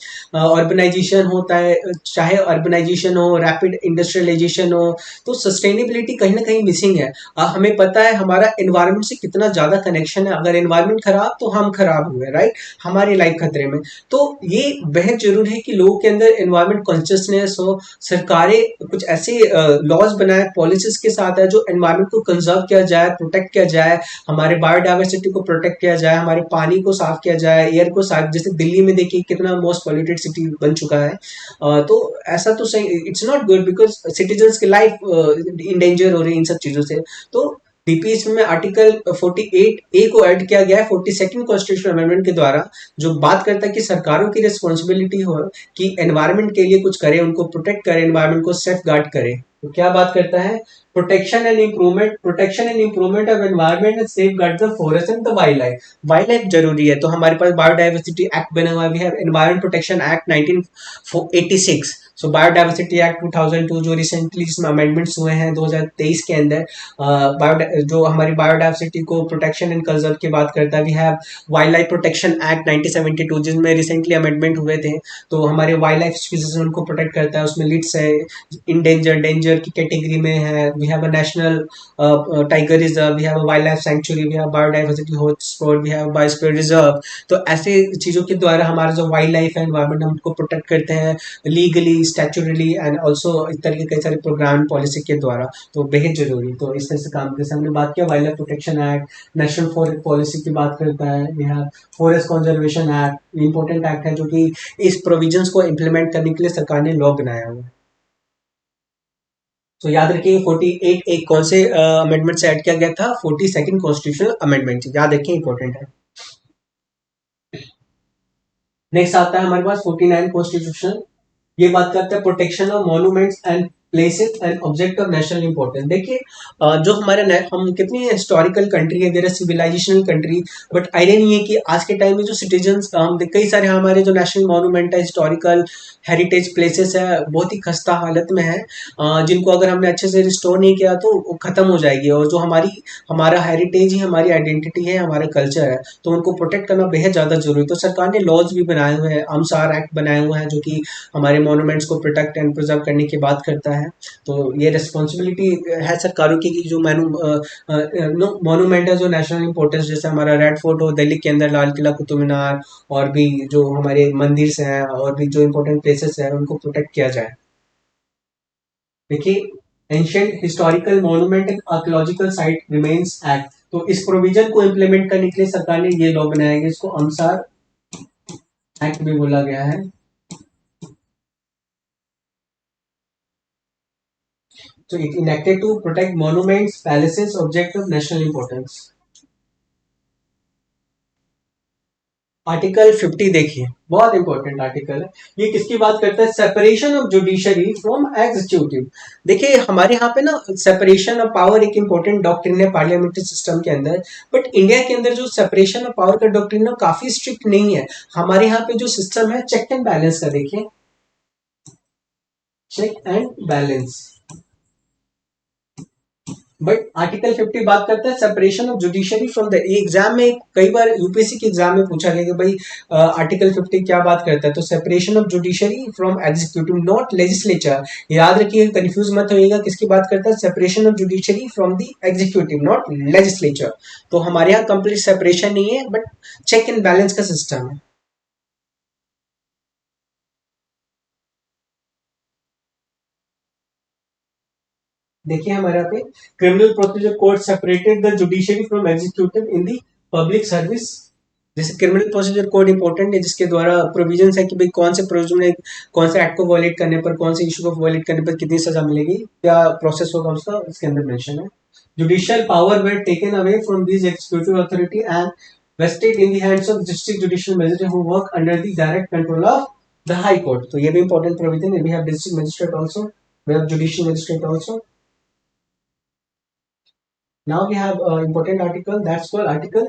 अर्बनाइजेशन होता है, चाहे अर्बनाइजेशन हो, रैपिड इंडस्ट्रियलाइजेशन हो, तो सस्टेनेबिलिटी कहीं ना कहीं मिसिंग है। हमें पता है हमारा एनवायरनमेंट से कितना ज्यादा कनेक्शन है, अगर एनवायरनमेंट खराब तो हम खराब हुए, राइट। हमारी लाइफ खतरे में। तो ये बेहद जरूरी है कि लोगों के अंदर एनवायरनमेंट कॉन्शियसनेस हो। सरकारें कुछ ऐसे लॉज बनाए, पॉलिसीज के साथ है, जो एनवायरनमेंट को कंजर्व किया जाए, प्रोटेक्ट किया जाए, हमारे बायोडाइवर्सिटी को प्रोटेक्ट किया जाए, हमारे पानी को साफ किया जाए, एयर को साफ। जैसे दिल्ली में देखिए कितना मोस्ट पॉल्यूटेड सिटी बन चुका है। तो ऐसा तो सही, it's not good because citizens की लाइफ इंडेंजर हो रही है इन सब चीजों से। तो डीपीएस में आर्टिकल 48A को ऐड किया गया है 42nd कॉन्स्टिट्यूशन अमेंडमेंट के द्वारा, जो बात करता है कि सरकारों की रिस्पॉन्सिबिलिटी हो कि एनवायरनमेंट के लिए कुछ करे, उनको प्रोटेक्ट करे, एनवायरनमेंट को सेफ गार्ड करे। तो क्या बात करता है? Protection and improvement of environment and safe guard the forest and the wild life. Wild life जरूरी है, तो हमारे पास बायोडाइवर्सिटी एक्ट बना हुआ है, we have environment protection act 1986। So biodiversity act 2002 जो रिसेंटली जिसमें अमेंडमेंट्स हुए हैं 2023 के अंदर, जो हमारी बायोडाइवर्सिटी को प्रोटेक्शन एंड कंजर्व की बात करता है। We have wildlife protection act 1972 जिसमें रिसेंटली अमेंडमेंट हुए थे, तो हमारे वाइल्ड लाइफ स्पीसीज उनको प्रोटेक्ट करता है। उसमें लिट्स है, इंडेंजर डेंजर की कैटेगरी में है। We have a national tiger reserve, we have a wildlife sanctuary, we have biodiversity hotspot, we have biosphere reserve. तो ऐसे चीजों के द्वारा हमारा जो वाइल्ड लाइफ है, एनवायरमेंट, हम उनको प्रोटेक्ट करते हैं लीगली, स्टैचुरली एंड ऑल्सो इस तरह के कई सारे प्रोग्राम पॉलिसी के द्वारा। तो बेहद जरूरी, तो इस तरह से काम, जैसे हमने बात किया wildlife protection act, national forest policy की बात करता है, we have forest conservation act, important act है जो कि इस प्रोविजंस को इम्प्लीमेंट करने के लिए सरकार ने लॉ बनाया हुआ है। तो याद रखिए 48 एक कौन से अमेंडमेंट से ऐड किया गया था? 42nd कॉन्स्टिट्यूशनल अमेंडमेंट, याद रखिए, इंपॉर्टेंट है। नेक्स्ट आता है हमारे पास 49 कॉन्स्टिट्यूशन। ये बात करता है protection of monuments and places and object of national importance. देखिए जो हमारा हम कितनी हिस्टोरिकल कंट्री है, देर सिविलाइजेशनल कंट्री, बट आइडिया नहीं है कि आज के टाइम में जो सिटीजन्स हम कई सारे हमारे जो नेशनल मॉन्यूमेंट है, हिस्टोरिकल हेरिटेज प्लेसेस है, बहुत ही खस्ता हालत में है, जिनको अगर हमने अच्छे से रिस्टोर नहीं किया तो वो खत्म हो जाएगी। और जो हमारा हेरिटेज ही हमारी आइडेंटिटी है, हमारा कल्चर है, तो उनको प्रोटेक्ट करना बेहद ज़्यादा जरूरी है। तो सरकार ने लॉज भी बनाए हुए हैं, आमसार एक्ट बनाए हुए हैं, जो कि हमारे मॉन्यूमेंट्स को प्रोटेक्ट एंड प्रिजर्व करने की बात करता है। तो ये रिस्पॉन्सिबिलिटी है सरकारों की कि जो मॉन्यूमेंट है जो नेशनल इंपॉर्टेंस, जैसे हमारा रेड फोर्ट हो दिल्ली के अंदर, लाल किला, कुतुब मीनार, और भी जो हमारे मंदिर हैं और भी जो इम्पोर्टेंट प्लेसेस हैं, उनको प्रोटेक्ट किया जाए। देखिए ancient historical monument and archaeological site remains act, तो इस प्रोविजन को इम्प्लीमेंट करने के लिए सरकार ने ये लॉ बनाया गया, इसको अमसार एक्ट भी बोला गया है। So it enacted to protect monuments, palaces, object of national importance. Article 50 देखिए, बहुत इंपॉर्टेंट आर्टिकल है। ये किसकी बात करता है? Separation of judiciary from executive. देखिए हमारे यहाँ पे ना सेपरेशन ऑफ पावर एक इंपॉर्टेंट डॉक्ट्रिन है पार्लियामेंट्री सिस्टम के अंदर, बट इंडिया के अंदर जो सेपरेशन ऑफ पावर का डॉक्ट्रिन ना काफी स्ट्रिक्ट नहीं है। हमारे यहाँ पे जो सिस्टम है चेक एंड बैलेंस का, देखिए check and balance. But article 50 बात करता है separation of judiciary from the, exam में कई बार यूपीएससी के एग्जाम में पूछा गया कि भाई आर्टिकल 50 क्या बात करता है, तो separation of judiciary from executive not legislature. याद रखिए, कंफ्यूज मत होइएगा, किसकी बात करता है? Separation of judiciary from the executive not legislature. तो हमारे यहाँ कंप्लीट सेपरेशन नहीं है, बट चेक एंड बैलेंस का सिस्टम है। देखिए हमारे यहाँ पे criminal procedure code separated the judiciary from executive in the public service. जैसे क्रिमिनल प्रोसीजर कोड इंपॉर्टेंट है, जिसके द्वारा प्रोविजन है कि भाई कौन से प्रोविजन में, कौन से एक्ट को वॉयलेट करने पर, कौन से इशू को वॉयलेट करने पर कितनी सजा मिलेगी, क्या प्रोसेस होगा उसका, इसके अंदर मेंशन है। Judicial power where taken away from this executive authority and vested in the hands of district judicial magistrate who work under the direct control of the high court। तो ये भी important provision है। We have district magistrate also, we have judicial magistrate also। Now we have an important article, that's called Article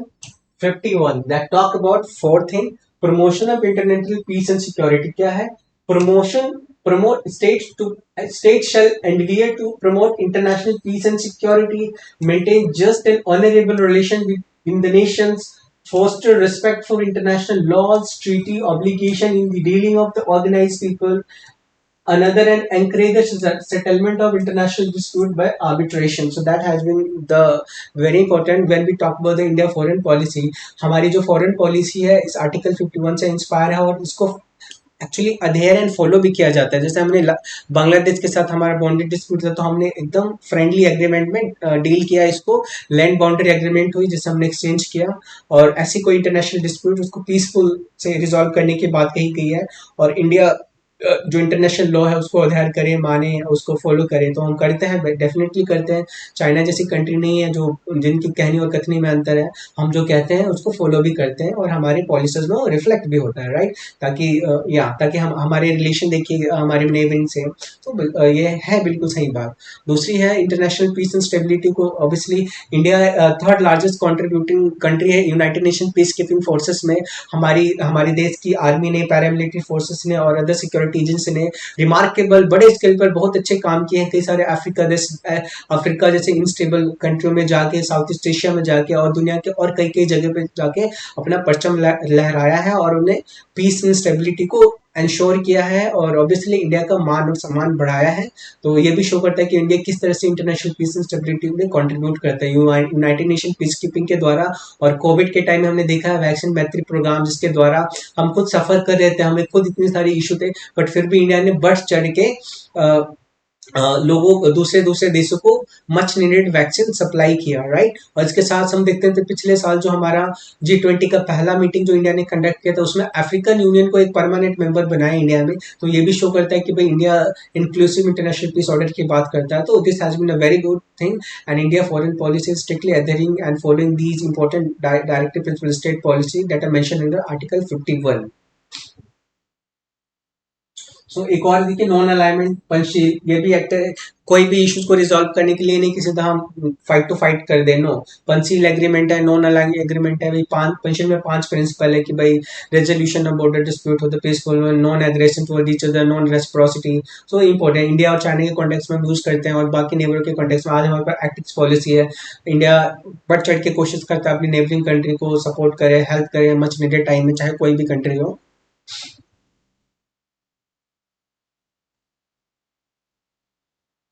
51, that talk about fourth thing, promotion of international peace and security। क्या है? Promotion, promote states to, states shall adhere to promote international peace and security, maintain just and honorable relation between the nations, foster respect for international laws, treaty obligation in the dealing of the organized people, another, and encourage the settlement of international dispute by arbitration। So that has been the very important when we talk about the India foreign policy। हमारी जो foreign policy है इस article 51 से inspire है, और इसको actually अधेयर and follow भी किया जाता है। जैसे हमने बांग्लादेश के साथ हमारा बाउंड्री डिस्प्यूट था, तो हमने एकदम फ्रेंडली एग्रीमेंट में डील किया इसको, लैंड बाउंड्री एग्रीमेंट हुई जिसे हमने एक्सचेंज किया। और ऐसी कोई इंटरनेशनल डिस्प्यूट उसको पीसफुल से रिजॉल्व करने की बात कही गई है। और इंडिया जो इंटरनेशनल लॉ है उसको अध्ययन करें, माने, उसको फॉलो करें, तो हम करते हैं, डेफिनेटली करते हैं। चाइना जैसी कंट्री नहीं है जो जिनकी कहनी और कथनी में अंतर है, हम जो कहते हैं उसको फॉलो भी करते हैं, और हमारे पॉलिसीज में रिफ्लेक्ट भी होता है, राइट। ताकि ताकि हम हमारे रिलेशन देखिए हमारे नेबरिंग से, तो ये है बिल्कुल सही बात। दूसरी है इंटरनेशनल पीस एंड स्टेबिलिटी को, obviously India third largest contributing country है united nation peace keeping forces में। हमारी देश की आर्मी ने, पैरामिलिट्री फोर्सेस ने और अदर सिक्योरिटी एजेंसी ने रिमार्केबल बड़े स्केल पर बहुत अच्छे काम किए हैं। कई सारे अफ्रीका जैसे इनस्टेबल कंट्रियों में जाके, साउथ ईस्ट एशिया में जाके, और दुनिया के और कई कई जगह पे जाके अपना परचम लहराया है, और उन्हें पीस एंड स्टेबिलिटी को इंश्योर किया है, और ऑब्वियसली इंडिया का मान और सम्मान बढ़ाया है। तो ये भी शो करता है कि इंडिया किस तरह से इंटरनेशनल पीस एंड स्टेबिलिटी में कंट्रीब्यूट करता है यूनाइटेड नेशन पीस कीपिंग के द्वारा। और कोविड के टाइम में हमने देखा है वैक्सीन मैत्री प्रोग्राम, जिसके द्वारा हम खुद सफर कर रहे थे, हमें खुद इतने सारे इशू थे, बट फिर भी इंडिया ने बढ़ चढ़ के लोगों को, दूसरे दूसरे देशों को मच नीडेड वैक्सीन सप्लाई किया, राइट। और इसके साथ हम देखते थे पिछले साल जो हमारा G20 का पहला मीटिंग जो इंडिया ने कंडक्ट किया था, उसमें अफ्रीकन यूनियन को एक परमानेंट मेंबर बनाया इंडिया में। तो ये भी शो करता है कि भाई India inclusive international peace order की बात करता है। तो this has been a very good thing, and India foreign policy is strictly adhering and following these important directive principles state policy that are mentioned in the article 51। सो एक और देखिए non alignment Panchsheel, ये भी एक्टर है। कोई भी issues को resolve करने के लिए नहीं कि सीधा हम फाइट टू फाइट कर दे, नो। पंचशील एग्रीमेंट है, नॉन अलाइन एग्रीमेंट है भाई। पांच पंचशील में पांच प्रिंसिपल है कि भाई रेजोल्यूशन ऑफ बॉर्डर डिस्प्यूट हो the peaceful, non aggression toward each other, non reciprocity. So important, India और चाइना के कॉन्टेक्स्ट में यूज करते हैं और बाकी नेबरों के कॉन्टेक्स्ट में। आज हमारे पास एक्टिक्स पॉलिसी है। इंडिया बढ़ चढ़ के कोशिश करता है अपनी नेबरिंग कंट्री को सपोर्ट करे, हेल्प करे मच नीडेड टाइम में, चाहे कोई भी कंट्री हो।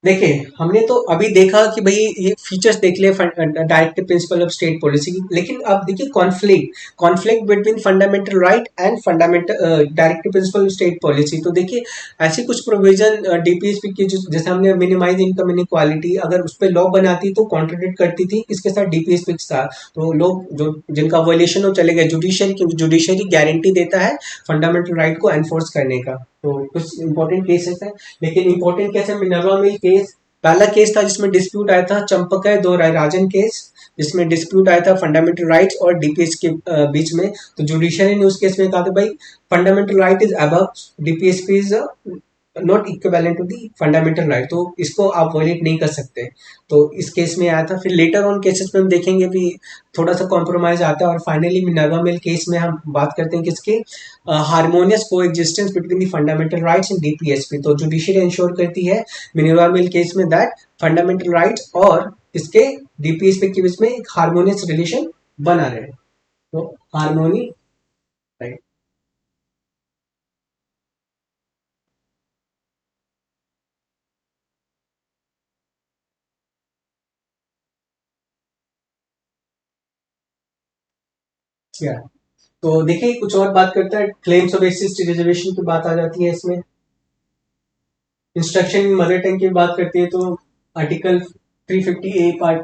देखिए, हमने तो अभी देखा कि भाई ये फीचर्स देख लिए directive principle of state policy की, लेकिन अब देखिए conflict between fundamental right and fundamental directive principle of state policy. तो देखिए ऐसी कुछ प्रोविजन डीपीएसपी की जो जैसे हमने मिनिमाइज इनकम इनक्वालिटी, अगर उस पर लॉ बनाती तो कॉन्ट्रडिक्ट करती थी किसके साथ, डीपीएसपी के साथ। तो लोग जो जिनका वॉयलेशन हो चले गए, जुडिशरी गारंटी देता है फंडामेंटल राइट को एनफोर्स करने का। तो कुछ इंपॉर्टेंट केसेस है, लेकिन इंपॉर्टेंट केस है मिनर्वा मिल केस। पहला केस था जिसमें डिस्प्यूट आया था चंपक दो राजन केस, जिसमें डिस्प्यूट आया था फंडामेंटल राइट्स और डीपीएस के बीच में। तो जुडिशरी ने उस केस में कहा था भाई fundamental right is above, DPSP is not equivalent to the fundamental right, तो इसको आप वॉयलेट नहीं कर सकते। तो इस केस में आया था। फिर लेटर ऑन केसेस में हम देखेंगे भी थोड़ा सा कॉम्प्रोमाइज आता है, और फाइनली मिनर्वा मिल केस में हम बात करते हैं किसके, हार्मोनियस को existence between the fundamental rights and DPSP. तो जुडिशरी इंश्योर करती है मिनर्वा मिल केस में दैट फंडामेंटल राइट्स और इसके डीपीएसपी के बीच में एक हार्मोनियस रिलेशन बना रहे। तो हार्मोनी, राइट, क्या। तो देखिए कुछ और बात करता है, क्लेम्स ऑफ एससी रिजर्वेशन की बात आ जाती है इसमें। इंस्ट्रक्शन मदर टंग की बात करती है तो आर्टिकल 350 ए पार्ट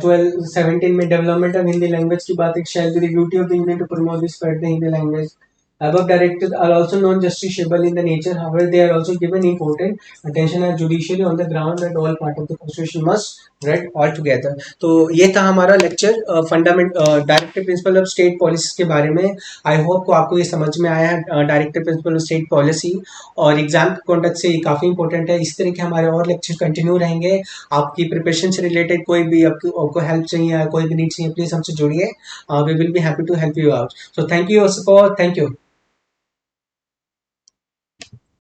12-17 में डेवलपमेंट ऑफ हिंदी लैंग्वेज की बात है, shall be the duty of the union to promote the spread the Hindi language. Above directives are also non-justiciable in the nature. However, they are also given important attention as judiciary on the ground that all part of the constitution must read all together. तो ये था हमारा lecture fundament directive principle of state policy के बारे में। I hope को आपको ये समझ में आया है directive principle of state policy, और एग्जाम कॉन्डक्ट से ये काफ़ी इंपॉर्टेंट है। इस तरह के हमारे और लेक्चर कंटिन्यू रहेंगे। आपकी प्रिपरेशन से रिलेटेड कोई भी आपको हेल्प चाहिए या कोई भी नीड चाहिए, प्लीज़ हमसे जुड़िए। We will be happy to help you out. So thank you for, thank you.